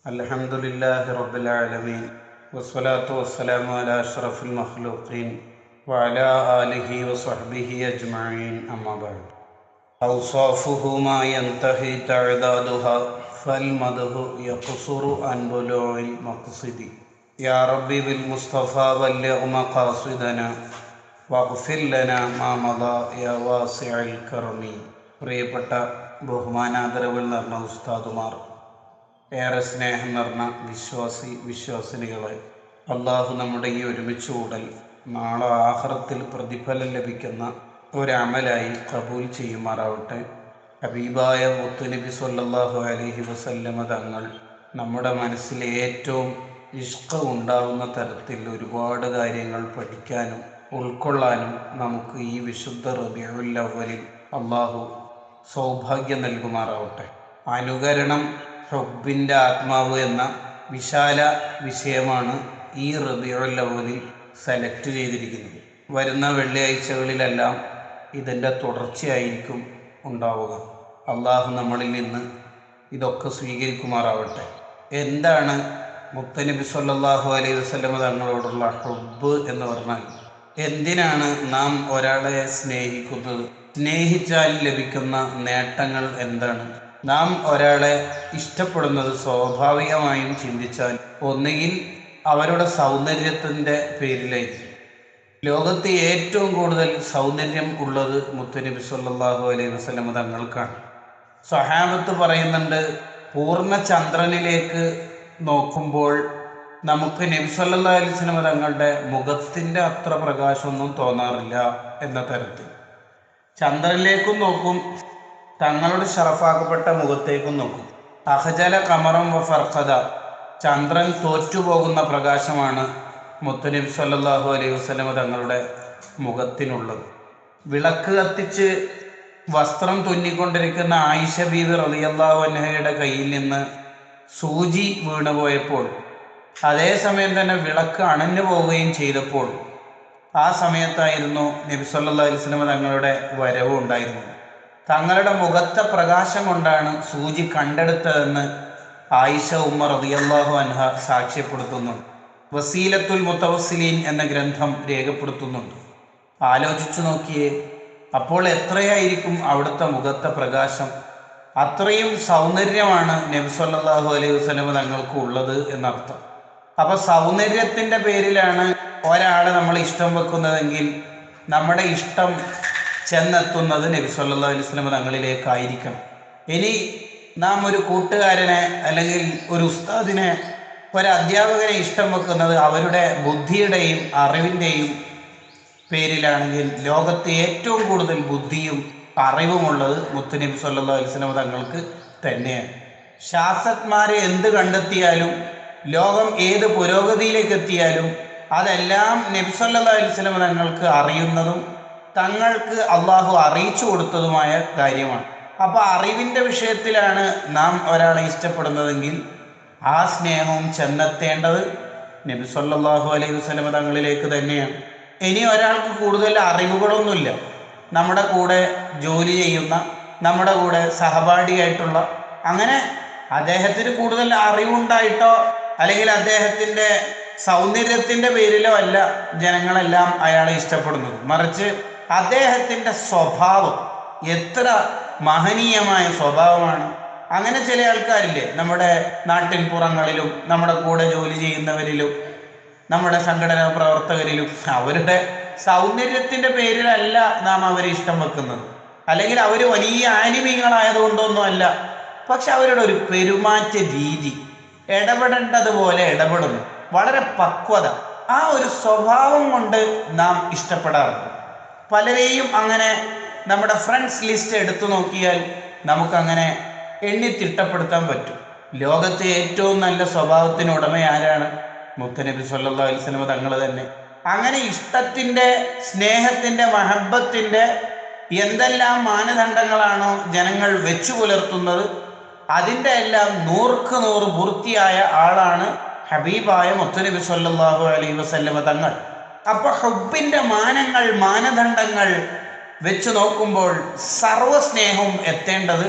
അൽഹംദുലില്ലാഹി റബ്ബിൽ ആലമീൻ വസ്സലാത്തു വസ്സലാമു അലാ അഷ്റഫിൽ മഖ്ലൂഖീൻ വഅലാ ആലിഹി വസ്വഹ്ബിഹി അജ്മഈൻ അമ്മാ ബഅദ്. ഔസാഫുഹു മാ യൻതഹി തഅദാദുഹാ ഫൽമദ്ഹു യഖ്സുറു അൻ ബുലൂഇൽ മഖ്സിദി യാ റബ്ബി ബിൽ മുസ്തഫാ ബല്ലിഗ് മഖാസിദനാ വഗ്ഫിർ ലനാ മാ മദാ യാ വാസിഉൽ കറമി. പ്രിയപ്പെട്ട ബഹുമാനാദരവുകൾ നിറഞ്ഞ ഉസ്താദുമാർ, ഏറെ സ്നേഹം നിറഞ്ഞ വിശ്വാസിനികളെ, അള്ളാഹു നമ്മുടെ ഈ ഒരുമിച്ച് കൂടൽ നാളെ ആഖിറത്തിൽ പ്രതിഫലം ലഭിക്കുന്ന ഒരമലായി കബൂൽ ചെയ്യുമാറാവട്ടെ. ഹബീബായ മുത്തുനബി സ്വല്ലല്ലാഹു അലൈഹി വസല്ലമ തങ്ങൾ നമ്മുടെ മനസ്സിൽ ഏറ്റവും ഇഷ്ക ഉണ്ടാവുന്ന തരത്തിൽ ഒരുപാട് കാര്യങ്ങൾ പഠിക്കാനും ഉൾക്കൊള്ളാനും നമുക്ക് ഈ വിശുദ്ധ റബീഉൽ അവ്വലിൽ അള്ളാഹു സൗഭാഗ്യം നൽകുമാറാവട്ടെ. അനുകരണം ഹുബ്ബിൻ്റെ ആത്മാവ് എന്ന വിശാല വിഷയമാണ് ഈ റബീഉൽ അവ്വലിൽ സെലക്ട് ചെയ്തിരിക്കുന്നത്. വരുന്ന വെള്ളിയാഴ്ചകളിലെല്ലാം ഇതിൻ്റെ തുടർച്ചയായിരിക്കും ഉണ്ടാവുക. അള്ളാഹു നമ്മളിൽ നിന്ന് ഇതൊക്കെ സ്വീകരിക്കുമാറാവട്ടെ. എന്താണ് മുത്തനബി സ്വല്ലല്ലാഹു അലൈഹി വസല്ലമ തങ്ങളോടുള്ള ഹുബ്ബ് എന്ന് പറഞ്ഞാൽ? എന്തിനാണ് നാം ഒരാളെ സ്നേഹിക്കുന്നത്? സ്നേഹിച്ചാൽ ലഭിക്കുന്ന നേട്ടങ്ങൾ എന്താണ്? നാം ഒരാളെ ഇഷ്ടപ്പെടുന്നത് സ്വാഭാവികമായും ചിന്തിച്ചാൽ ഒന്നുകിൽ അവരുടെ സൗന്ദര്യത്തിൻ്റെ പേരിലായിരിക്കും. ലോകത്ത് ഏറ്റവും കൂടുതൽ സൗന്ദര്യം ഉള്ളത് മുത്തുനബി സ്വല്ലല്ലാഹു അലൈഹി വസല്ലമ തങ്ങൾക്കാണ്. സ്വഹാബത്ത് പറയുന്നുണ്ട്, പൂർണ്ണ ചന്ദ്രനിലേക്ക് നോക്കുമ്പോൾ നമുക്ക് നബി സല്ലല്ലാഹു അലൈഹി വസല്ലമ തങ്ങളുടെ മുഖത്തിൻ്റെ അത്ര പ്രകാശമൊന്നും തോന്നാറില്ല എന്ന തരത്തിൽ. ചന്ദ്രനിലേക്കും നോക്കും, തങ്ങളുടെ ഷറഫാക്കപ്പെട്ട മുഖത്തേക്കും നോക്കും. അഹജല കമറം വ ഫർഖദ, ചന്ദ്രൻ തോറ്റുപോകുന്ന പ്രകാശമാണ് മുത്തുനബി സ്വല്ലല്ലാഹു അലൈഹി വസല്ലമ തങ്ങളുടെ മുഖത്തിനുള്ളത്. വിളക്ക് കത്തിച്ച് വസ്ത്രം തുന്നിക്കൊണ്ടിരിക്കുന്ന ആയിഷ ബീവി റളിയല്ലാഹു അൻഹയുടെ കയ്യിൽ നിന്ന് സൂചി വീണുപോയപ്പോൾ, അതേസമയം തന്നെ വിളക്ക് അണഞ്ഞു പോവുകയും ചെയ്തപ്പോൾ, ആ സമയത്തായിരുന്നു നബി സല്ലല്ലാഹു അലൈഹി വസല്ലമ തങ്ങളുടെ വരവ് ഉണ്ടായിരുന്നത്. തങ്ങളുടെ മുഖത്തെ പ്രകാശം കൊണ്ടാണ് സൂചി കണ്ടെടുത്തതെന്ന് ആയിഷ ഉമ്മ റളിയല്ലാഹു അൻഹ സാക്ഷ്യപ്പെടുത്തുന്നുണ്ട്. വസീലത്തുൽ മുത്തവസ്സിലീൻ എന്ന ഗ്രന്ഥം രേഖപ്പെടുത്തുന്നുണ്ട്. ആലോചിച്ചു നോക്കിയേ, അപ്പോൾ എത്രയായിരിക്കും അവിടുത്തെ മുഖത്തെ പ്രകാശം? അത്രയും സൗന്ദര്യമാണ് നബി സല്ലല്ലാഹു അലൈഹി വസല്ലമ തങ്ങൾക്ക് ഉള്ളത് എന്നർത്ഥം. അപ്പൊ സൗന്ദര്യത്തിന്റെ പേരിലാണ് ഒരാളെ നമ്മൾ ഇഷ്ടം വെക്കുന്നതെങ്കിൽ നമ്മുടെ ഇഷ്ടം ചെന്നെത്തുന്നത് നബി സല്ലല്ലാഹു അലൈഹി വസല്ലമ തങ്ങളിലേക്കായിരിക്കണം. ഇനി നാം ഒരു കൂട്ടുകാരനെ അല്ലെങ്കിൽ ഒരു ഉസ്താദിനെ, ഒരു അധ്യാപകനെ ഇഷ്ടം വെക്കുന്നത് അവരുടെ ബുദ്ധിയുടെയും അറിവിൻ്റെയും പേരിലാണെങ്കിൽ ലോകത്ത് ഏറ്റവും കൂടുതൽ ബുദ്ധിയും അറിവുമുള്ളത് മുത്തുനബി സല്ലല്ലാഹു അലൈഹി വസല്ലമ തങ്ങൾക്ക് തന്നെയാണ്. ശാസ്ത്രജ്ഞന്മാരെ എന്ത് കണ്ടെത്തിയാലും, ലോകം ഏത് പുരോഗതിയിലേക്ക് എത്തിയാലും അതെല്ലാം നബി സല്ലല്ലാഹു അലൈഹി വസല്ലമ തങ്ങൾക്ക് അറിയുന്നതും തങ്ങൾക്ക് അള്ളാഹു അറിയിച്ചു കൊടുത്തതുമായ കാര്യമാണ്. അപ്പോൾ അറിവിൻ്റെ വിഷയത്തിലാണ് നാം ഒരാളെ ഇഷ്ടപ്പെടുന്നതെങ്കിൽ ആ സ്നേഹവും ചെന്നെത്തേണ്ടത് നബി സല്ലല്ലാഹു അലൈഹി വസല്ലമ തങ്ങളിലേക്ക് തന്നെയാണ്. ഇനി ഒരാൾക്ക് കൂടുതൽ അറിവുകളൊന്നുമില്ല, നമ്മുടെ കൂടെ ജോലി ചെയ്യുന്ന, നമ്മുടെ കൂടെ സഹപാഠിയായിട്ടുള്ള, അങ്ങനെ അദ്ദേഹത്തിന് കൂടുതൽ അറിവുണ്ടായിട്ടോ അല്ലെങ്കിൽ അദ്ദേഹത്തിൻ്റെ സൗന്ദര്യത്തിൻ്റെ പേരിലോ അല്ല ജനങ്ങളെല്ലാം അയാളെ ഇഷ്ടപ്പെടുന്നത്. മറിച്ച് അദ്ദേഹത്തിൻ്റെ സ്വഭാവം എത്ര മഹനീയമായ സ്വഭാവമാണ്. അങ്ങനെ ചില ആൾക്കാരില്ലേ നമ്മുടെ നാട്ടിൻ പുറങ്ങളിലും നമ്മുടെ കൂടെ ജോലി ചെയ്യുന്നവരിലും നമ്മുടെ സംഘടനാ പ്രവർത്തകരിലും, അവരുടെ സൗന്ദര്യത്തിൻ്റെ പേരിലല്ല നാം അവരെ ഇഷ്ടം വെക്കുന്നത്, അല്ലെങ്കിൽ അവർ വലിയ ആലിമീങ്ങളായതുകൊണ്ടൊന്നും അല്ല. പക്ഷെ അവരുടെ ഒരു പെരുമാറ്റ രീതി, ഇടപെടേണ്ടതുപോലെ ഇടപെടുന്നു, വളരെ പക്വത, ആ ഒരു സ്വഭാവം കൊണ്ട് നാം ഇഷ്ടപ്പെടാറുണ്ട്. പലരെയും അങ്ങനെ നമ്മുടെ ഫ്രണ്ട്സ് ലിസ്റ്റ് എടുത്തു നോക്കിയാൽ നമുക്കങ്ങനെ എണ്ണി തിട്ടപ്പെടുത്താൻ പറ്റും. ലോകത്തെ ഏറ്റവും നല്ല സ്വഭാവത്തിന് ഉടമ ആരാണ്? മുത്തുനബി സ്വല്ലല്ലാഹു അലൈഹി വസല്ലമ തങ്ങൾ തന്നെ. അങ്ങനെ ഇഷ്ടത്തിൻ്റെ, സ്നേഹത്തിൻ്റെ, മഹബത്തിൻ്റെ എന്തെല്ലാം മാനദണ്ഡങ്ങളാണോ ജനങ്ങൾ വെച്ചു പുലർത്തുന്നത്, അതിൻ്റെ എല്ലാം 100% പൂർത്തിയായ ആളാണ് ഹബീബായ മുത്തുനബി സ്വല്ലല്ലാഹു അലൈഹി വസല്ലമ തങ്ങൾ. അപ്പൊ ഹുബ്ബിന്റെ മാനങ്ങൾ, മാനദണ്ഡങ്ങൾ വെച്ച് നോക്കുമ്പോൾ സർവ്വസ്നേഹവും എത്തേണ്ടത്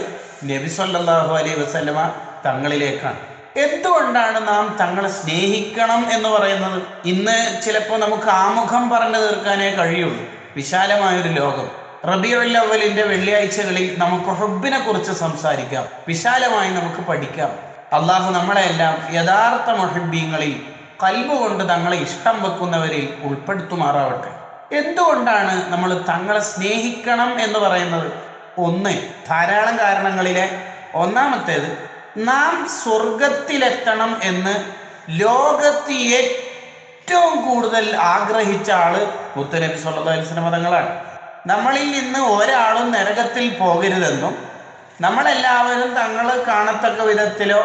നബി സല്ലല്ലാഹു അലൈഹി വസല്ലമ തങ്ങളിലേക്കാണ്. എന്തുകൊണ്ടാണ് നാം തങ്ങളെ സ്നേഹിക്കണം എന്ന് പറയുന്നത്? ഇന്ന് ചിലപ്പോൾ നമുക്ക് ആമുഖം പറഞ്ഞു തീർക്കാനേ കഴിയുള്ളൂ. വിശാലമായൊരു ലോകം. റബീഉൽ അവ്വലിന്റെ വെള്ളിയാഴ്ചകളിൽ നമുക്ക് ഹുബ്ബിനെ കുറിച്ച് സംസാരിക്കാം, വിശാലമായി നമുക്ക് പഠിക്കാം. അള്ളാഹു നമ്മളെല്ലാം യഥാർത്ഥ മുഹിബ്ബീങ്ങളിൽ, ഖൽബ് കൊണ്ട് തങ്ങളെ ഇഷ്ടം വെക്കുന്നവരിൽ ഉൾപ്പെടുത്തുമാറാവട്ടെ. എന്തുകൊണ്ടാണ് നമ്മൾ തങ്ങളെ സ്നേഹിക്കണം എന്ന് പറയുന്നത്? ഒന്ന്, ധാരാളം കാരണങ്ങളിലെ ഒന്നാമത്തേത്, നാം സ്വർഗത്തിലെത്തണം എന്ന് ലോകത്ത് ഏറ്റവും കൂടുതൽ ആഗ്രഹിച്ച ആള് മുത്തുനബി സല്ലല്ലാഹു അലൈഹി വസല്ലം തങ്ങളാണ്. നമ്മളിൽ നിന്ന് ഒരാളും നരകത്തിൽ പോകരുതെന്നും നമ്മളെല്ലാവരും തങ്ങൾ കാണത്തക്ക വിധത്തിലോ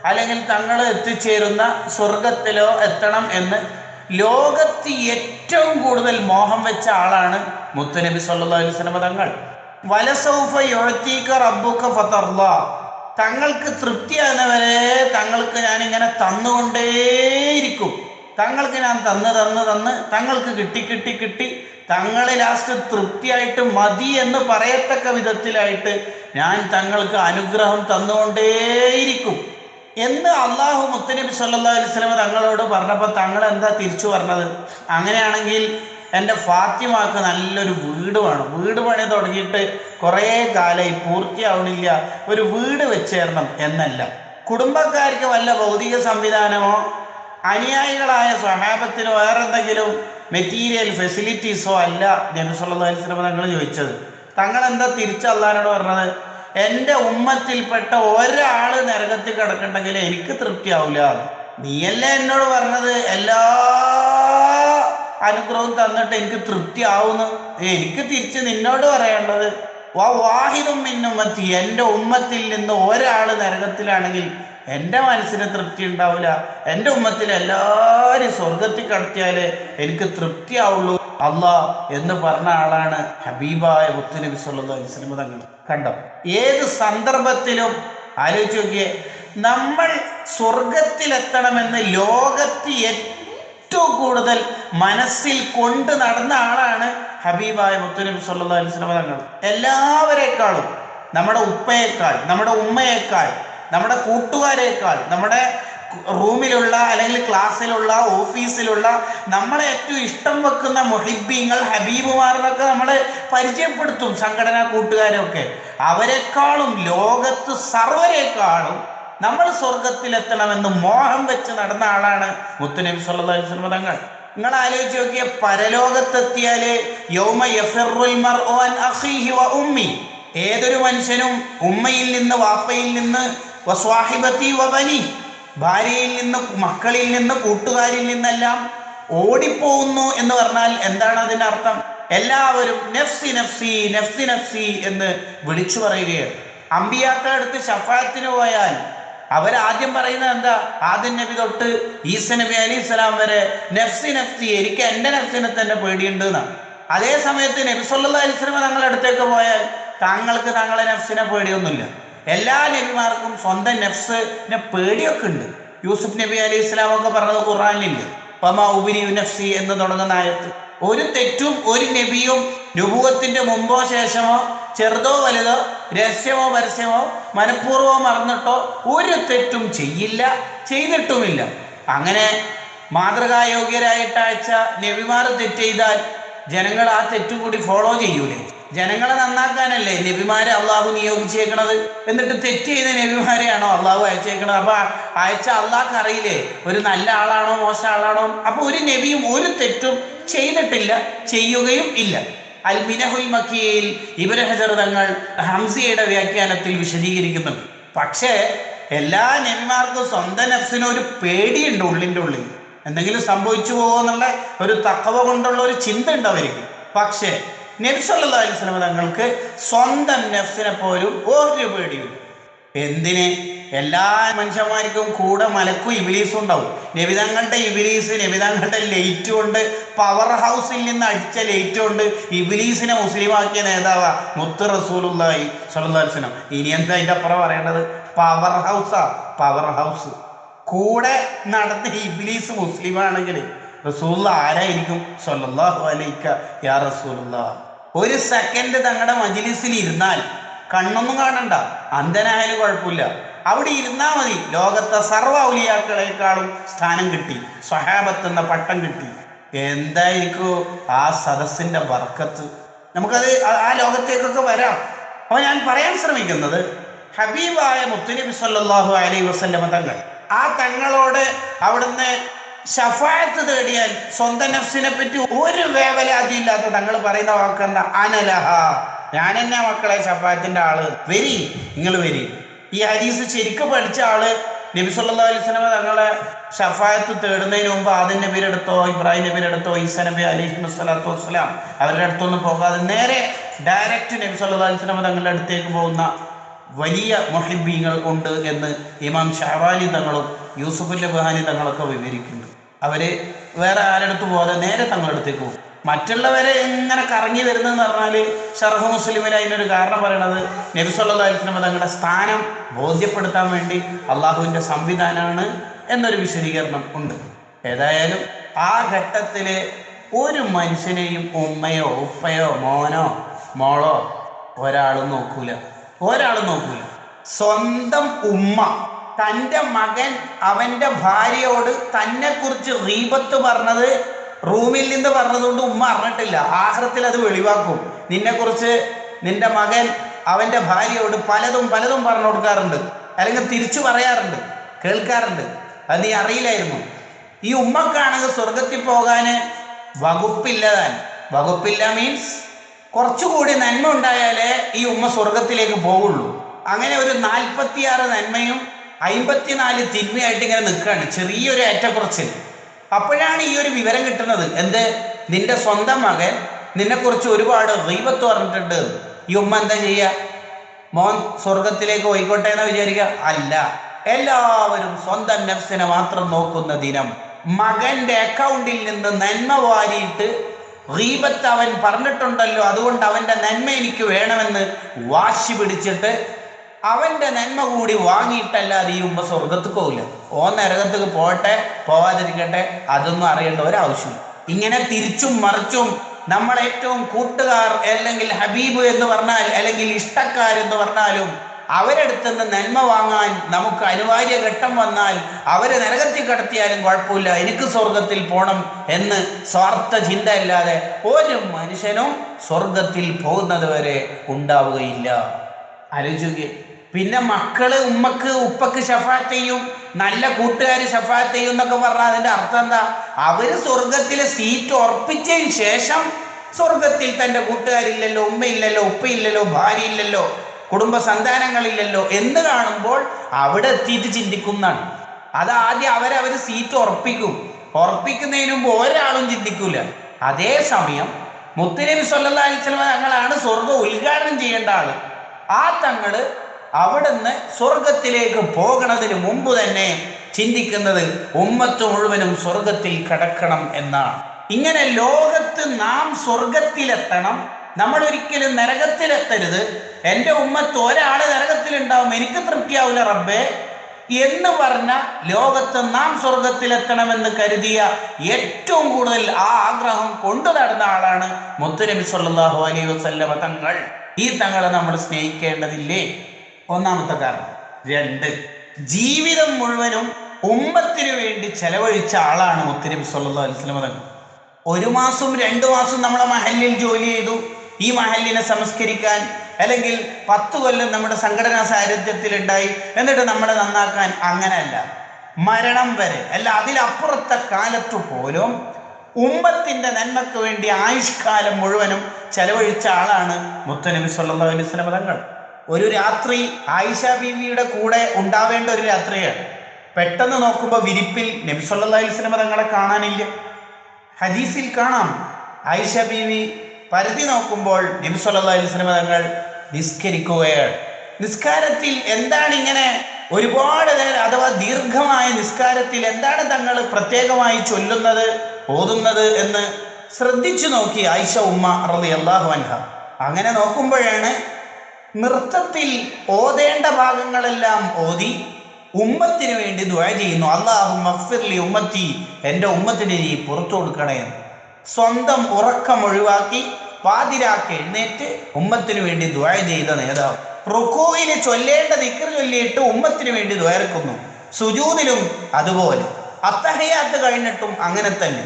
അല്ലെങ്കിൽ തങ്ങൾ എത്തിച്ചേരുന്ന സ്വർഗത്തിലോ എത്തണം എന്ന് ലോകത്ത് ഏറ്റവും കൂടുതൽ മോഹം വെച്ച ആളാണ് മുത്തുനബി സല്ലല്ലാഹു അലൈഹി വസല്ലം തങ്ങൾ. വലസൗഫ യുഅതീക റബ്ബുക ഫതർളാ, തങ്ങൾക്ക് തൃപ്തിയാകുന്നവരെ തങ്ങൾക്ക് ഞാനിങ്ങനെ തന്നുകൊണ്ടേയിരിക്കും. തങ്ങൾക്ക് ഞാൻ തന്ന് തങ്ങൾക്ക് കിട്ടി തങ്ങളെ ലാസ്റ്റ് തൃപ്തിയായിട്ട് മതി എന്ന് പറയത്തക്ക വിധത്തിലായിട്ട് ഞാൻ തങ്ങൾക്ക് അനുഗ്രഹം തന്നുകൊണ്ടേയിരിക്കും എന്ന് അള്ളാഹു മുത്തുനബി സല്ലല്ലാഹു അലൈഹി വസല്ലം തങ്ങളോട് പറഞ്ഞപ്പോൾ തങ്ങൾ എന്താ തിരിച്ചു പറഞ്ഞത്? അങ്ങനെയാണെങ്കിൽ എൻ്റെ ഫാത്തിമാക്ക് നല്ലൊരു വീട് വേണം, വീട് പണി തുടങ്ങിയിട്ട് കുറേ കാലമായി പൂർത്തിയാവണില്ല, ഒരു വീട് വെച്ചേരണം എന്നല്ല. കുടുംബക്കാർക്ക് വല്ല ഭൗതിക സംവിധാനമോ അനുയായികളായ സ്വഹാബത്തിനോ വേറെ എന്തെങ്കിലും മെറ്റീരിയൽ ഫെസിലിറ്റീസോ അല്ല നബി സല്ലല്ലാഹു അലൈഹി വസല്ലം തങ്ങൾ ചോദിച്ചത്. തങ്ങൾ എന്താ തിരിച്ച് അള്ളാഹിനോട് പറഞ്ഞത്? എൻ്റെ ഉമ്മത്തിൽപ്പെട്ട ഒരാള് നരകത്തിൽ കിടക്കണ്ടെങ്കിൽ എനിക്ക് തൃപ്തിയാവില്ല. നീയല്ലേ എന്നോട് പറഞ്ഞത് എല്ലാ അനുഗ്രഹവും തന്നിട്ട് എനിക്ക് തൃപ്തി ആവുന്നു. എനിക്ക് തിരിച്ച് നിന്നോട് പറയേണ്ടത് വാഹിദും മിൻ ഉമ്മത്തി, എൻ്റെ ഉമ്മത്തിൽ നിന്ന് ഒരാൾ നരകത്തിലാണെങ്കിൽ എൻ്റെ മനസ്സിന് തൃപ്തി ഉണ്ടാവില്ല. എൻ്റെ ഉമ്മത്തിൽ എല്ലാവരും സ്വർഗത്തിൽ കടത്തിയാലേ എനിക്ക് തൃപ്തി ആവുള്ളൂ അല്ലാ എന്ന് പറഞ്ഞ ആളാണ് ഹബീബായ മുത്തുനബി സല്ലല്ലാഹു അലൈഹി വസല്ലം തങ്ങൾ. കണ്ടോ, ഏത് സന്ദർഭത്തിലും ആലോചിച്ച് നോക്കിയേ, നമ്മൾ സ്വർഗത്തിലെത്തണമെന്ന് ലോകത്ത് ഏറ്റവും കൂടുതൽ മനസ്സിൽ കൊണ്ട് നടന്ന ആളാണ് ഹബീബായ മുത്തുനബി സല്ലല്ലാഹു അലൈഹി വസല്ലം തങ്ങൾ. എല്ലാവരെക്കാളും, നമ്മുടെ ഉപ്പയേക്കാൾ, നമ്മുടെ ഉമ്മയേക്കാൾ, നമ്മുടെ കൂട്ടുകാരേക്കാൾ, നമ്മുടെ റൂമിലുള്ള അല്ലെങ്കിൽ ക്ലാസ്സിലുള്ള ഓഫീസിലുള്ള നമ്മളെ ഏറ്റവും ഇഷ്ടം വെക്കുന്ന മുഹിബ്ബീങ്ങൾ ഹബീബുമാറിനൊക്കെ നമ്മളെ പരിചയപ്പെടുത്തും, സംഘടനാ കൂട്ടുകാരൊക്കെ. അവരെക്കാളും ലോകത്ത് സർവരെക്കാളും നമ്മൾ സ്വർഗത്തിലെത്തണമെന്ന് മോഹം വെച്ച് നടന്ന ആളാണ് മുത്തുനബി സല്ലല്ലാഹു അലൈഹി വസല്ലം തങ്ങൾ. നിങ്ങൾ ആലോചിച്ച് നോക്കിയ, പരലോകത്തെത്തിയാല് യൗമ യഫിറുൽ മർഉ അൻ അഖീഹി വ ഉമ്മി, ഏതൊരു മനുഷ്യനും ഉമ്മയിൽ നിന്ന്, വാപ്പയിൽ നിന്ന്, വസ്വാഹിബത്തി വബനി, ഭാര്യയിൽ നിന്ന്, മക്കളിൽ നിന്ന്, കൂട്ടുകാരിൽ നിന്നെല്ലാം ഓടിപ്പോകുന്നു എന്ന് പറഞ്ഞാൽ എന്താണ് അതിൻ്റെ അർത്ഥം? എല്ലാവരും നഫ്സി നഫ്സി നഫ്സി നഫ്സി എന്ന് വിളിച്ചു പറയുകയാണ്. അമ്പിയാക്കളുടെ അടുത്ത് ശഫാഅത്തിന് പോയാൽ അവരാദ്യം പറയുന്നത് എന്താ? ആദം നബി തൊട്ട് ഈസ നബി അലൈഹി സ്വലാം വരെ നഫ്സി നഫ്സി, എനിക്ക് എൻ്റെ നഫ്സിനെ തന്നെ പേടിയുണ്ട് എന്നാണ്. അതേ സമയത്ത് നബി സല്ലല്ലാഹു അലൈഹി വസല്ലം തങ്ങളുടെ അടുത്തേക്ക് പോയാൽ താങ്കൾക്ക് തങ്ങളെ നഫ്സിനെ പേടിയൊന്നുമില്ല. എല്ലാ നബിമാർക്കും സ്വന്തം നഫ്സിനെ പേടിയൊക്കെ ഉണ്ട്. യൂസുഫ് നബി അലൈഹി ഇസ്ലാമൊക്കെ പറഞ്ഞത് ഖുർആനിലില്ലേ, വമാ ഉബരിഉ നഫ്സി എന്ന് തുടങ്ങുന്ന ആയത്ത്. ഒരു തെറ്റും ഒരു നബിയും നുബുവത്തിന്റെ മുമ്പോ ശേഷമോ, ചെറുതോ വലുതോ, രഹസ്യമോ പരസ്യമോ, മനഃപൂർവ്വമോ മറന്നിട്ടോ ഒരു തെറ്റും ചെയ്യില്ല, ചെയ്തിട്ടുമില്ല. അങ്ങനെ മാതൃകായോഗ്യരായിട്ട് അയച്ച നബിമാർ തെറ്റ് ചെയ്താൽ ജനങ്ങൾ ആ തെറ്റും കൂടി ഫോളോ ചെയ്യൂലേ? ജനങ്ങളെ നന്നാക്കാനല്ലേ നബിമാരെ അള്ളാഹു നിയോഗിച്ചേക്കണത്. എന്നിട്ട് തെറ്റ് ചെയ്ത നബിമാരെയാണോ അള്ളാഹു അയച്ചേക്കണത്? അപ്പൊ അയച്ച അള്ളാഹ്ക്ക് അറിയില്ലേ ഒരു നല്ല ആളാണോ മോശം ആളാണോ? അപ്പൊ ഒരു നബിയും ഒരു തെറ്റും ചെയ്തിട്ടില്ല, ചെയ്യുകയും ഇല്ല. അൽ മിനഹുൽ മക്കിയയിൽ ഇബ്നു ഹജർ തങ്ങൾ ഹംസിയുടെ വ്യാഖ്യാനത്തിൽ വിശദീകരിക്കുന്നുണ്ട്. പക്ഷേ എല്ലാ നബിമാർക്കും സ്വന്തം നഫ്സിന് ഒരു പേടിയുണ്ട്, ഉള്ളിൻ്റെ ഉള്ളിൽ എന്തെങ്കിലും സംഭവിച്ചു പോകുമെന്നുള്ള ഒരു തഖ്വ കൊണ്ടുള്ള ഒരു ചിന്ത ഉണ്ട് അവർക്ക്. പക്ഷേ നബി സല്ലല്ലാഹു അലൈഹി വസല്ലം തങ്ങൾക്ക് സ്വന്തം നഫ്സിനെ പോലും ഒരു പേടിയും. എന്തിന്? എല്ലാ മനുഷ്യന്മാർക്കും കൂടെ മലക്കും ഇബ്ലീസും ഉണ്ടാവും. നബിതങ്ങളുടെ ഇബ്ലീസ്, നബിതങ്ങളുടെ ലൈറ്റ് കൊണ്ട്, പവർ ഹൗസിൽ നിന്ന് അടിച്ച ലൈറ്റ് കൊണ്ട് ഇബ്ലീസിനെ മുസ്ലിമാക്കിയ നേതാവാ മുത്ത് റസൂലുള്ളാഹി സ്വല്ലല്ലാഹു അലൈഹി വസല്ലം. ഇനി എന്താ അതിൻ്റെ അപ്പുറം പറയേണ്ടത്? പവർ ഹൗസാ, പവർ ഹൗസ്. കൂടെ നടന്ന ഇബ്ലീസ് മുസ്ലിമാണെങ്കിൽ റസൂലുള്ള ആരായിരിക്കും? സ്വല്ലല്ലാഹു അലൈക യാ റസൂലുള്ളാഹ്. ഒരു സെക്കൻഡ് തങ്ങളുടെ മജ്ലിസിൽ ഇരുന്നാൽ കണ്ണൊന്നും കാണണ്ട, അന്ധനായാലും കുഴപ്പമില്ല, അവിടെ ഇരുന്നാ മതി, ലോകത്തെ സർവ്വ ഔലിയാക്കളെക്കാളും സ്ഥാനം കിട്ടി, സ്വഹാബത്ത് എന്ന പട്ടം കിട്ടി. എന്തായിരിക്കും ആ സദസ്സിന്റെ ബർക്കത്ത്. നമുക്കത് ആ ലോകത്തേക്കൊക്കെ വരാം. അപ്പൊ ഞാൻ പറയാൻ ശ്രമിക്കുന്നത്, ഹബീബായ മുത്തുനബി സല്ലല്ലാഹു അലൈഹി വസല്ലമ തങ്ങൾ, ആ തങ്ങളോട് അവിടുന്ന് ശഫാഅത്ത് തേടിയാൽ സ്വന്തം നഫ്സിനെ പറ്റി ഒരു വേവലാതിയില്ലാത്ത തങ്ങൾ പറയുന്ന വാക്കെന്താ? അനലഹ, ഞാൻ എന്നാ മക്കളെ ശഫാഅത്തിന്റെ ആള്, വരി, നിങ്ങൾ വരി. ഈ ഹദീസ് ശരിക്കും പഠിച്ച ആള് നബി സല്ലല്ലാഹു അലൈഹി വസല്ലമ തങ്ങളെ ശഫാഅത്ത് തേടുന്നതിന് മുമ്പ് ആദം നബിയുടെ അടുത്തോ ഇബ്രാഹിം നബിയുടെ അടുത്തോ ഈസാ നബി അലൈഹി സ്വലാത്തു വസ്സലാം അവരുടെ അടുത്തൊന്നും പോകാതെ നേരെ ഡയറക്റ്റ് നബി സല്ലല്ലാഹു അലൈഹി വസല്ലമ തങ്ങളുടെ അടുത്തേക്ക് പോകുന്ന വലിയ മുഹിബ്ബീങ്ങൾ ഉണ്ട് എന്ന് ഇമാം ഷഅറാനി തങ്ങളും യൂസുഫ് ലബ്ഹാനി തങ്ങളൊക്കെ വിവരിക്കുന്നുണ്ട്. അവര് വേറെ ആരടുത്ത് പോകാതെ നേരെ തങ്ങളുടെ അടുത്തേക്ക് പോകും. മറ്റുള്ളവരെ എങ്ങനെ കറങ്ങി വരുന്നതെന്ന് പറഞ്ഞാൽ ഷർഹ് മുസ്ലിമിൽ അതിനൊരു കാരണം പറയണത്, നബി സല്ലല്ലാഹു അലൈഹി വസല്ലം തങ്ങളുടെ സ്ഥാനം ബോധ്യപ്പെടുത്താൻ വേണ്ടി അള്ളാഹുവിൻ്റെ സംവിധാനമാണ് എന്നൊരു വിശദീകരണം ഉണ്ട്. ഏതായാലും ആ ഘട്ടത്തില് ഒരു മനുഷ്യനെയും ഉമ്മയോ ഉപ്പയോ മോനോ മോളോ ഒരാളും നോക്കൂല. സ്വന്തം ഉമ്മ തൻ്റെ മകൻ അവൻ്റെ ഭാര്യയോട് തന്നെ കുറിച്ച് ഗീബത്ത് പറഞ്ഞത് റൂമിൽ നിന്ന് പറഞ്ഞതുകൊണ്ട് ഉമ്മ അറിഞ്ഞിട്ടില്ല. ആഖിറത്തിൽ അത് വെളിവാക്കും. നിന്നെക്കുറിച്ച് നിന്റെ മകൻ അവൻ്റെ ഭാര്യയോട് പലതും പറഞ്ഞു കൊടുക്കാറുണ്ട്, അല്ലെങ്കിൽ തിരിച്ചു പറയാറുണ്ട്, കേൾക്കാറുണ്ട്. അത് നീ അറിയില്ലായിരുന്നു. ഈ ഉമ്മക്കാണെങ്കിൽ സ്വർഗത്തിൽ പോകാൻ വകുപ്പില്ല മീൻസ് കുറച്ചുകൂടി നന്മ ഉണ്ടായാലേ ഈ ഉമ്മ സ്വർഗത്തിലേക്ക് പോവുള്ളൂ. അങ്ങനെ ഒരു 46 നന്മയും 54 തിന്മയായിട്ട് ഇങ്ങനെ നിൽക്കുകയാണ്, ചെറിയൊരു ഏറ്റക്കുറച്ചിൽ. അപ്പോഴാണ് ഈ ഒരു വിവരം കിട്ടുന്നത്. എന്ത്? നിന്റെ സ്വന്തം മകൻ നിന്നെക്കുറിച്ച് ഒരുപാട് ഗീബത്ത് പറഞ്ഞിട്ടുണ്ട്. ഈ ഉമ്മ എന്താ ചെയ്യുക? മോൻ സ്വർഗത്തിലേക്ക് പോയിക്കോട്ടെ എന്ന് വിചാരിക്കുക? അല്ല, എല്ലാവരും സ്വന്തം നഫ്സിനെ മാത്രം നോക്കുന്ന ദിനം. മകന്റെ അക്കൗണ്ടിൽ നിന്ന് നന്മ വാരിയിട്ട് ഗീബത്ത് അവൻ പറഞ്ഞിട്ടുണ്ടല്ലോ, അതുകൊണ്ട് അവന്റെ നന്മ എനിക്ക് വേണമെന്ന് വാശി പിടിച്ചിട്ട് അവന്റെ നന്മ കൂടി വാങ്ങിയിട്ടല്ലാതെ ഈ ഉമ്മ സ്വർഗത്ത് പോകില്ല. നരകത്തേക്ക് പോട്ടെ പോവാതിരിക്കട്ടെ, അതൊന്നും അറിയേണ്ട ഒരാവശ്യമില്ല. ഇങ്ങനെ തിരിച്ചും മറിച്ചും നമ്മൾ ഏറ്റവും കൂട്ടുകാർ അല്ലെങ്കിൽ ഹബീബ് എന്ന് പറഞ്ഞാൽ അല്ലെങ്കിൽ ഇഷ്ടക്കാരെന്ന് പറഞ്ഞാലും അവരെടുത്തുനിന്ന് നന്മ വാങ്ങാൻ നമുക്ക് അനിവാര്യ ഘട്ടം വന്നാൽ അവരെ നരകത്തിൽ കടത്തിയാലും കുഴപ്പമില്ല, എനിക്ക് സ്വർഗത്തിൽ പോകണം എന്ന് സ്വാർത്ഥ ചിന്ത അല്ലാതെ ഒരു മനുഷ്യനും സ്വർഗത്തിൽ പോകുന്നത് വരെ ഉണ്ടാവുകയില്ല. ആലോചിക്കുക. പിന്നെ മക്കള് ഉമ്മക്ക് ഉപ്പക്ക് ശഫാഅത്ത് ചെയ്യും, നല്ല കൂട്ടുകാര് ശഫാഅത്ത് ചെയ്യും എന്നൊക്കെ പറഞ്ഞാൽ അതിന്റെ അർത്ഥം എന്താ? അവര് സ്വർഗത്തിലെ സീറ്റ് ഉറപ്പിച്ചതിന് ശേഷം സ്വർഗത്തിൽ തൻ്റെ കൂട്ടുകാരില്ലല്ലോ, ഉമ്മയില്ലല്ലോ, ഉപ്പയില്ലല്ലോ, ഭാര്യയില്ലല്ലോ, കുടുംബ സന്താനങ്ങളില്ലല്ലോ എന്ന് കാണുമ്പോൾ അവിടെ എത്തിയിട്ട് ചിന്തിക്കുന്നതാണ്. അതാദ്യം അവരവര് സീറ്റ് ഉറപ്പിക്കുന്നതിന് മുമ്പ് ഒരാളും ചിന്തിക്കൂല. അതേസമയം മുത്തുനബി സല്ലല്ലാഹു അലൈഹി വസല്ലം തങ്ങളാണ് സ്വർഗം ഉദ്ഘാടനം ചെയ്യേണ്ട ആള്. ആ തങ്ങള് അവിടുന്ന് സ്വർഗത്തിലേക്ക് പോകണതിന് മുമ്പ് തന്നെ ചിന്തിക്കുന്നത് ഉമ്മത്ത് മുഴുവനും സ്വർഗത്തിൽ കടക്കണം എന്നാണ്. ഇങ്ങനെ ലോകത്ത് നാം സ്വർഗത്തിലെത്തണം, നമ്മൾ ഒരിക്കലും നരകത്തിലെത്തരുത്. എൻ്റെ ഉമ്മത്ത് ഒരാള് നരകത്തിലുണ്ടാവും, എനിക്ക് തൃപ്തിയാവില്ല റബ്ബേ എന്ന് പറഞ്ഞ ലോകത്ത് നാം സ്വർഗത്തിലെത്തണമെന്ന് കരുതിയ ഏറ്റവും കൂടുതൽ ആ ആഗ്രഹം കൊണ്ടു നടന്ന ആളാണ് മുത്തുനബി സല്ലല്ലാഹു അലൈഹി വസല്ലമ തങ്ങൾ. ഈ തങ്ങളെ നമ്മൾ സ്നേഹിക്കേണ്ടതില്ലേ? ഒന്നാമത്തെ കാരണം. 2, ജീവിതം മുഴുവനും ഉമ്മത്തിന് വേണ്ടി ചെലവഴിച്ച ആളാണ് മുത്തുനബി സല്ലല്ലാഹു അലൈഹി വസല്ലമ തങ്ങൾ. 1 മാസം 2 മാസം നമ്മളെ മഹല്ലിൽ ജോലി ചെയ്തു, ഈ മഹല്ലിനെ സംസ്കരിക്കാൻ, അല്ലെങ്കിൽ 10 കൊല്ലം നമ്മുടെ സംഘടനാ സാന്നിധ്യത്തിലുണ്ടായി, എന്നിട്ട് നമ്മളെ നന്നാക്കാൻ. അങ്ങനെയല്ല, മരണം വരെ അല്ല അതിലപ്പുറത്തെ കാലത്തു പോലും ഉമ്മത്തിന്റെ നന്മക്ക് വേണ്ടി ആയുഷ്കാലം മുഴുവനും ചെലവഴിച്ച ആളാണ് മുത്തുനബി സല്ലല്ലാഹു അലൈഹി വസല്ലം തങ്ങൾ. ഒരു രാത്രി ആയിഷ ബീവിയുടെ കൂടെ ഉണ്ടാവേണ്ട ഒരു രാത്രിയാണ്. പെട്ടെന്ന് നോക്കുമ്പോൾ വിരിപ്പിൽ നബി സല്ലല്ലാഹു അലൈഹി വസല്ലം തങ്ങളെ കാണാനില്ല. ഹദീസിൽ കാണാം, ആയിഷ ബീവി പരിധി നോക്കുമ്പോൾ നബി സല്ലല്ലാഹു അലൈഹി വസല്ലം തങ്ങൾ നിസ്കരിക്കുകയാണ്. നിസ്കാരത്തിൽ എന്താണ് ഇങ്ങനെ ഒരുപാട് നേരം അഥവാ ദീർഘമായ നിസ്കാരത്തിൽ എന്താണ് തങ്ങൾ പ്രത്യേകമായി ചൊല്ലുന്നത്, ഓതുന്നത് എന്ന് ശ്രദ്ധിച്ചു നോക്കി ആയിഷ ഉമ്മ റളിയല്ലാഹു അൻഹ. അങ്ങനെ നോക്കുമ്പോഴാണ് നൃത്തത്തിൽ ഓതേണ്ട ഭാഗങ്ങളെല്ലാം ഓതി ഉമ്മത്തിന് വേണ്ടി ദുആ ചെയ്യുന്നു. അല്ലാഹുമ്മ ഗ്ഫിർലി ഉമ്മത്തി, എൻ്റെ ഉമ്മത്തിന് നീ പുറത്തു കൊടുക്കണേ. സ്വന്തം ഉറക്കം ഒഴിവാക്കി പാതിരാക്ക് എഴുന്നേറ്റ് ഉമ്മത്തിന് വേണ്ടി ദുആ ചെയ്ത നേതാവ്. റുകൂഇന് ചൊല്ലേണ്ട ദിക്ർ ചൊല്ലിയിട്ട് ഉമ്മത്തിന് വേണ്ടി ദ്വാരക്കുന്നു. സുജൂദിലും അതുപോലെ. അത്തഹയ്യാത്ത് കഴിഞ്ഞിട്ടും അങ്ങനെ തന്നെ.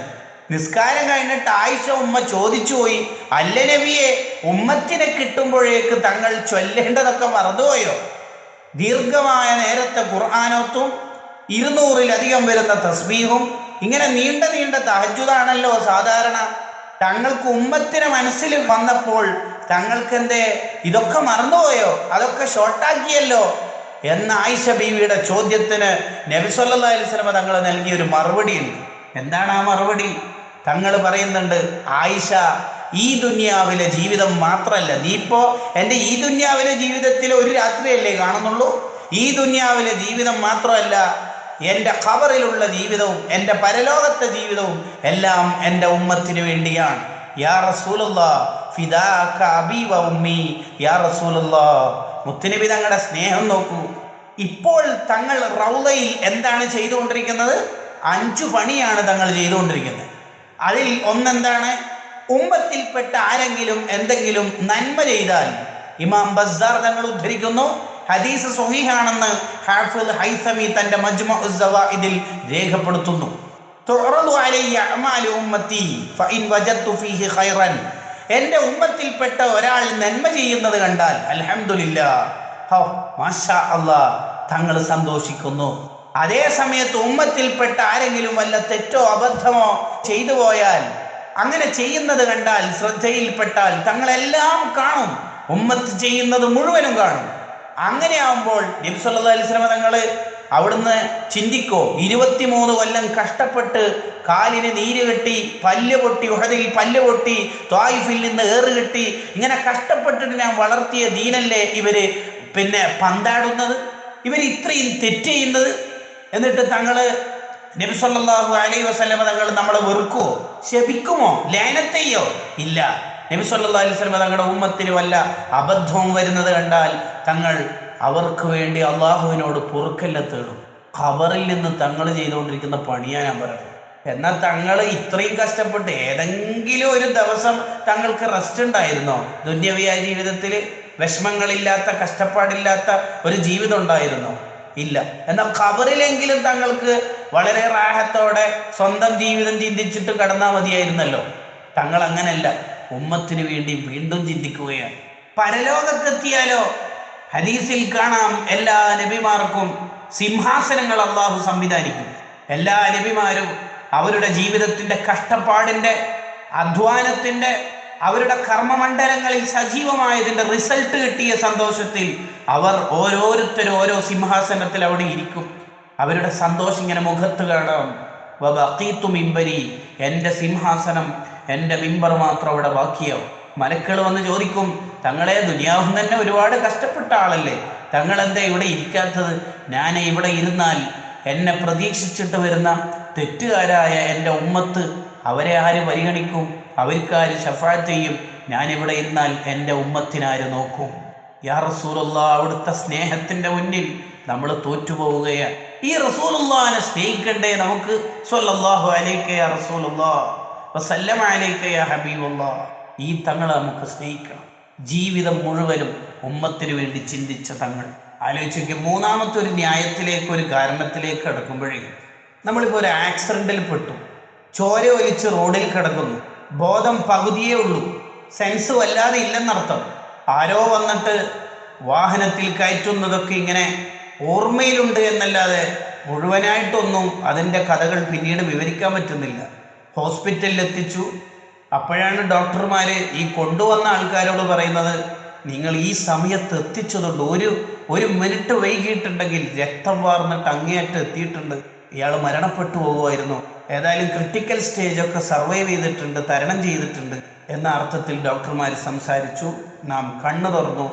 നിസ്കാരം കഴിഞ്ഞിട്ട് ആയിഷ ഉമ്മ ചോദിച്ചു പോയി, അല്ല നബിയെ, ഉമ്മത്തിനെ കിട്ടുമ്പോഴേക്ക് തങ്ങൾ ചൊല്ലേണ്ടതൊക്കെ മറന്നുപോയോ? ദീർഘമായ നേരത്തെ ഖുർആനോത്തും 200-ലധികം വരുന്ന തസ്ബീഹും ഇങ്ങനെ നീണ്ട നീണ്ട തഹജ്ജുദാണല്ലോ സാധാരണ. തങ്ങൾക്ക് ഉമ്മത്തിനെ മനസ്സിൽ വന്നപ്പോൾ തങ്ങൾക്ക് എന്തേ ഇതൊക്കെ മറന്നുപോയോ, അതൊക്കെ ഷോർട്ടാക്കിയല്ലോ എന്ന ആയിഷ ബീവിയുടെ ചോദ്യത്തിന് നബി സല്ലല്ലാഹു അലൈഹി വസല്ലം തങ്ങൾ നൽകിയൊരു മറുപടി ഉണ്ട്. എന്താണ് ആ മറുപടി? തങ്ങൾ പറയുന്നുണ്ട്, ആയിഷ, ഈ ദുനിയാവിലെ ജീവിതം മാത്രമല്ല, നീ ഇപ്പോ എൻ്റെ ഈ ദുനിയാവിലെ ജീവിതത്തിൽ ഒരു രാത്രിയല്ലേ കാണുന്നുള്ളൂ. ഈ ദുനിയാവിലെ ജീവിതം മാത്രമല്ല, എൻ്റെ ഖബറിലുള്ള ജീവിതവും എൻ്റെ പരലോകത്തെ ജീവിതവും എല്ലാം എൻ്റെ ഉമ്മത്തിന് വേണ്ടിയാണ്. യാ റസൂലുള്ളാഹ് ഫിദാക അബീ വ ഉമ്മി, യാ റസൂലുള്ളാഹ്. മുത്തുനബി തങ്ങളുടെ സ്നേഹം നോക്കൂ. ഇപ്പോൾ തങ്ങൾ റൗളയിൽ എന്താണ് ചെയ്തുകൊണ്ടിരിക്കുന്നത്? 5 പണിയാണ് തങ്ങൾ ചെയ്തുകൊണ്ടിരിക്കുന്നത്. അതിൽ ഒന്നെന്താണ്? ഉമ്മത്തിൽപ്പെട്ട ആരെങ്കിലും എന്തെങ്കിലും നന്മ ചെയ്താൽ, ഇമാം ബസ്സാർ തങ്ങൾ ഉദ്ധരിക്കുന്നു, ഹദീസ് സ്വഹീഹാണെന്ന് ഹാഫിദ് ഹൈസമി തന്റെ മജ്മുഉ സവാഇദിൽ രേഖപ്പെടുത്തുന്നു. തുഅറദു അലയ്യ അഅമാലു ഉമ്മത്തി ഫഇൻ വജദ്തു ഫീഹി ഖൈറൻ. എൻ്റെ ഉമ്മത്തിൽപ്പെട്ട ഒരാൾ നന്മ ചെയ്യുന്നത് കണ്ടാൽ അൽഹംദുലില്ലാഹ്, ഹോ മാഷാ അല്ലാഹ്, തങ്ങൾ സന്തോഷിക്കുന്നു. അതേ സമയത്ത് ഉമ്മത്തിൽപ്പെട്ട ആരെങ്കിലും വല്ല തെറ്റോ അബദ്ധമോ ചെയ്തു പോയാൽ, അങ്ങനെ ചെയ്യുന്നത് കണ്ടാൽ, ശ്രദ്ധയിൽപ്പെട്ടാൽ തങ്ങളെല്ലാം കാണും, ഉമ്മത്ത് ചെയ്യുന്നത് മുഴുവനും കാണും. അങ്ങനെ ആവുമ്പോൾ നബി സല്ലല്ലാഹു അലൈഹി വസല്ലം തങ്ങൾ അവിടുന്ന് ചിന്തിക്കോ, 23 കൊല്ലം കഷ്ടപ്പെട്ട് കാലിന് നീര് കെട്ടി, പല്ല് പൊട്ടി, ഉഹദിൽ പല്ല് പൊട്ടി, ത്വായിഫിൽ നിന്ന് ഏറ് കെട്ടി, ഇങ്ങനെ കഷ്ടപ്പെട്ടിട്ട് ഞാൻ വളർത്തിയ ദീനല്ലേ ഇവര് പിന്നെ പന്താടുന്നത്, ഇവർ ഇത്രയും തെറ്റ് ചെയ്യുന്നത്. എന്നിട്ട് തങ്ങള് നബി സല്ലല്ലാഹു അലൈഹി വസല്ലം തങ്ങൾ നമ്മളെ വെറുക്കുവോ, ശപിക്കുമോ, ലഅനത്തെയ്യോ? ഇല്ല. നബി സല്ലല്ലാഹു അലൈഹി വസല്ലം തങ്ങളുടെ ഉമ്മത്തിന് വല്ല അബദ്ധവും വരുന്നത് കണ്ടാൽ തങ്ങൾ അവർക്ക് വേണ്ടി അള്ളാഹുവിനോട് പൊറുക്കല്ല തേടും. ഖബറിൽ നിന്ന് തങ്ങൾ ചെയ്തുകൊണ്ടിരിക്കുന്ന പണിയാ ഞാൻ പറയുന്നത്. എന്നാൽ തങ്ങൾ ഇത്രയും കഷ്ടപ്പെട്ട് ഏതെങ്കിലും ഒരു ദിവസം തങ്ങൾക്ക് റെസ്റ്റ് ഉണ്ടായിരുന്നോ? ദുന്യവിയായ ജീവിതത്തിൽ വിഷമങ്ങളില്ലാത്ത, കഷ്ടപ്പാടില്ലാത്ത ഒരു ജീവിതം ഉണ്ടായിരുന്നോ? ഇല്ല. എന്നാൽ ഖബറിലെങ്കിലും തങ്ങൾക്ക് വളരെ റാഹത്തോടെ സ്വന്തം ജീവിതം ചിന്തിച്ചിട്ട് കടന്നാൽ മതിയായിരുന്നല്ലോ. തങ്ങൾ അങ്ങനല്ല, ഉമ്മത്തിന് വേണ്ടി വീണ്ടും ചിന്തിക്കുകയാണ്. പരലോകത്തെത്തിയാലോ, ഹദീസിൽ കാണാം, എല്ലാ നബിമാർക്കും സിംഹാസനങ്ങൾ അള്ളാഹു സംവിധാനിക്കും. എല്ലാ നബിമാരും അവരുടെ ജീവിതത്തിന്റെ കഷ്ടപ്പാടിന്റെ, അധ്വാനത്തിന്റെ, അവരുടെ കർമ്മമണ്ഡലങ്ങളിൽ സജീവമായതിന്റെ റിസൾട്ട് കിട്ടിയ സന്തോഷത്തിൽ അവർ ഓരോരുത്തരും ഓരോ സിംഹാസനത്തിൽ അവിടെ ഇരിക്കും. അവരുടെ സന്തോഷം ഇങ്ങനെ മുഖത്ത് കാണാം. വബഖീതു മിമ്പരി, എൻ്റെ സിംഹാസനം, എൻ്റെ മിമ്പർ മാത്രം അവിടെ ബാക്കിയാവും. മലക്കൾ വന്ന് ചോദിക്കും, തങ്ങളെ ദുനിയാവും തന്നെ ഒരുപാട് കഷ്ടപ്പെട്ട ആളല്ലേ, തങ്ങൾ എന്താ ഇവിടെ ഇരിക്കാത്തത്? ഞാൻ ഇവിടെ ഇരുന്നാൽ എന്നെ പ്രതീക്ഷിച്ചിട്ട് വരുന്ന തെറ്റുകാരായ എൻ്റെ ഉമ്മത്ത്, അവരെ ആര് പരിഗണിക്കും? അവർക്കാര് ശഫാഅത്ത് ചെയ്യും? ഞാനിവിടെ ഇരുന്നാൽ എൻ്റെ ഉമ്മത്തിനാര് നോക്കും? യാ റസൂലുള്ളാഹ്, അവിടുത്തെ സ്നേഹത്തിന്റെ മുന്നിൽ നമ്മൾ തോറ്റുപോവുകയാണ്. ഈ റസൂലുള്ളാഹിനെ സ്നേഹിക്കണ്ടേ നമുക്ക്? സ്വല്ലല്ലാഹു അലൈക യാ റസൂലുള്ളാഹ് വസല്ലമ അലൈക യാ ഹബീബുള്ളാഹ്. ഈ തങ്ങളെ നമുക്ക് സ്നേഹിക്കണം. ജീവിതം മുഴുവനും ഉമ്മത്തിന് വേണ്ടി ചിന്തിച്ച തങ്ങൾ. ആലോചിക്കുക, മൂന്നാമത്തെ ഒരു ന്യായത്തിലേക്ക്, ഒരു കാരണത്തിലേക്ക് കിടക്കുമ്പോഴേക്കും, നമ്മളിപ്പോൾ ഒരു ആക്സിഡന്റിൽ പെട്ടു, ചോര ഒലിച്ച് റോഡിൽ കിടക്കുന്നു, ബോധം പകുതിയേ ഉള്ളൂ, സെൻസ് വല്ലാതെ ഇല്ലെന്നർത്ഥം. ആരോ വന്നിട്ട് വാഹനത്തിൽ കയറ്റുന്നതൊക്കെ ഇങ്ങനെ ഓർമ്മയിലുണ്ട് എന്നല്ലാതെ മുഴുവനായിട്ടൊന്നും അതിൻ്റെ കഥകൾ പിന്നീട് വിവരിക്കാൻ പറ്റുന്നില്ല. ഹോസ്പിറ്റലിൽ എത്തിച്ചു. അപ്പോഴാണ് ഡോക്ടർമാർ ഈ കൊണ്ടുവന്ന ആൾക്കാരോട് പറയുന്നത്, നിങ്ങൾ ഈ സമയത്ത് എത്തിച്ചതുകൊണ്ട് ഒരു മിനിറ്റ് വൈകിട്ടുണ്ടെങ്കിൽ രക്തം വാർന്നിട്ട് അങ്ങേയറ്റം എത്തിയിട്ടുണ്ട്, ഇയാൾ മരണപ്പെട്ടു പോകുമായിരുന്നു. ഏതായാലും ക്രിട്ടിക്കൽ സ്റ്റേജൊക്കെ സർവൈവ് ചെയ്തിട്ടുണ്ട്, തരണം ചെയ്തിട്ടുണ്ട് എന്ന അർത്ഥത്തിൽ ഡോക്ടർമാർ സംസാരിച്ചു. നാം കണ്ണു തുറന്നു,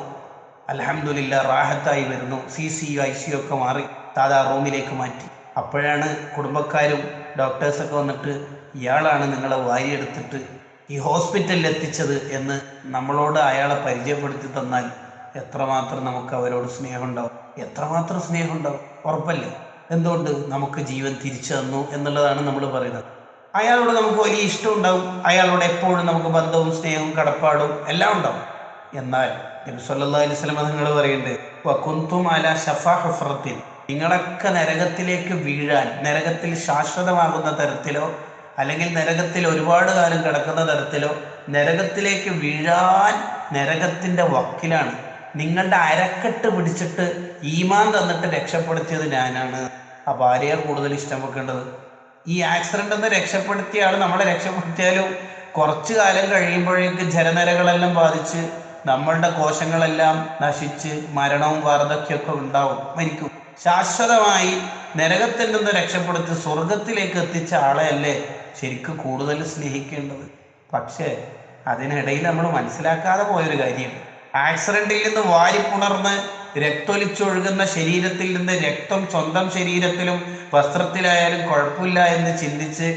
അൽഹംദുലില്ലാഹ് റാഹത്തായി വരുന്നു. CCU ICU ഒക്കെ മാറി സാധാ റൂമിലേക്ക് മാറ്റി. അപ്പോഴാണ് കുടുംബക്കാരും ഡോക്ടേഴ്സൊക്കെ വന്നിട്ട്, ഇയാളാണ് നിങ്ങളെ വാരിയെടുത്തിട്ട് ഈ ഹോസ്പിറ്റലിൽ എത്തിച്ചത് എന്ന് നമ്മളോട് അയാളെ പരിചയപ്പെടുത്തി തന്നാൽ എത്രമാത്രം നമുക്ക് അവരോട് സ്നേഹമുണ്ടാവും, എത്രമാത്രം സ്നേഹമുണ്ടാവും. ഉറപ്പല്ലേ? എന്തുകൊണ്ട്? നമുക്ക് ജീവൻ തിരിച്ചു തന്നു എന്നുള്ളതാണ് നമ്മൾ പറയുന്നത്. അയാളോട് നമുക്ക് വലിയ ഇഷ്ടം ഉണ്ടാവും, അയാളോട് എപ്പോഴും നമുക്ക് ബന്ധവും സ്നേഹവും കടപ്പാടും എല്ലാം ഉണ്ടാവും. എന്നാൽ നബി സല്ലല്ലാഹു അലൈഹി വസല്ലം നിങ്ങൾ പറയുന്നുണ്ട്, വകുന്തും അലാ ശഫാ ഹുഫ്രത്തിൻ, നിങ്ങളൊക്കെ നരകത്തിലേക്ക് വീഴാൻ, നരകത്തിൽ ശാശ്വതമാകുന്ന തരത്തിലോ അല്ലെങ്കിൽ നരകത്തിൽ ഒരുപാട് കാലം കിടക്കുന്ന തരത്തിലോ നരകത്തിലേക്ക് വീഴാൻ നരകത്തിൻ്റെ വക്കിലാണ്. നിങ്ങളുടെ അരക്കെട്ട് പിടിച്ചിട്ട് ഈമാൻ തന്നിട്ട് രക്ഷപ്പെടുത്തിയത് ഞാനാണ്. അപ്പം ആരെയാണ് കൂടുതൽ ഇഷ്ടം വെക്കേണ്ടത്? ഈ ആക്സിഡൻ്റ് ഒന്ന് രക്ഷപ്പെടുത്തിയ ആൾ നമ്മളെ രക്ഷപ്പെടുത്തിയാലും കുറച്ചു കാലം കഴിയുമ്പോഴേക്ക് ജലനരകളെല്ലാം ബാധിച്ച് നമ്മളുടെ കോശങ്ങളെല്ലാം നശിച്ച് മരണവും വാർദ്ധക്യമൊക്കെ ഉണ്ടാവും, മരിക്കും. ശാശ്വതമായി നരകത്തിൽ നിന്ന് രക്ഷപ്പെടുത്തി സ്വർഗത്തിലേക്ക് എത്തിച്ച ആളെയല്ലേ ശരിക്കും കൂടുതൽ സ്നേഹിക്കേണ്ടത്? പക്ഷേ അതിനിടയിൽ നമ്മൾ മനസ്സിലാക്കാതെ പോയൊരു കാര്യം, ആക്സിഡന്റിൽ നിന്ന് വാരിപ്പുണർന്ന് രക്തൊലിച്ചൊഴുകുന്ന ശരീരത്തിൽ നിന്ന് രക്തം സ്വന്തം ശരീരത്തിലും വസ്ത്രത്തിലായാലും കുഴപ്പമില്ല എന്ന് ചിന്തിച്ച്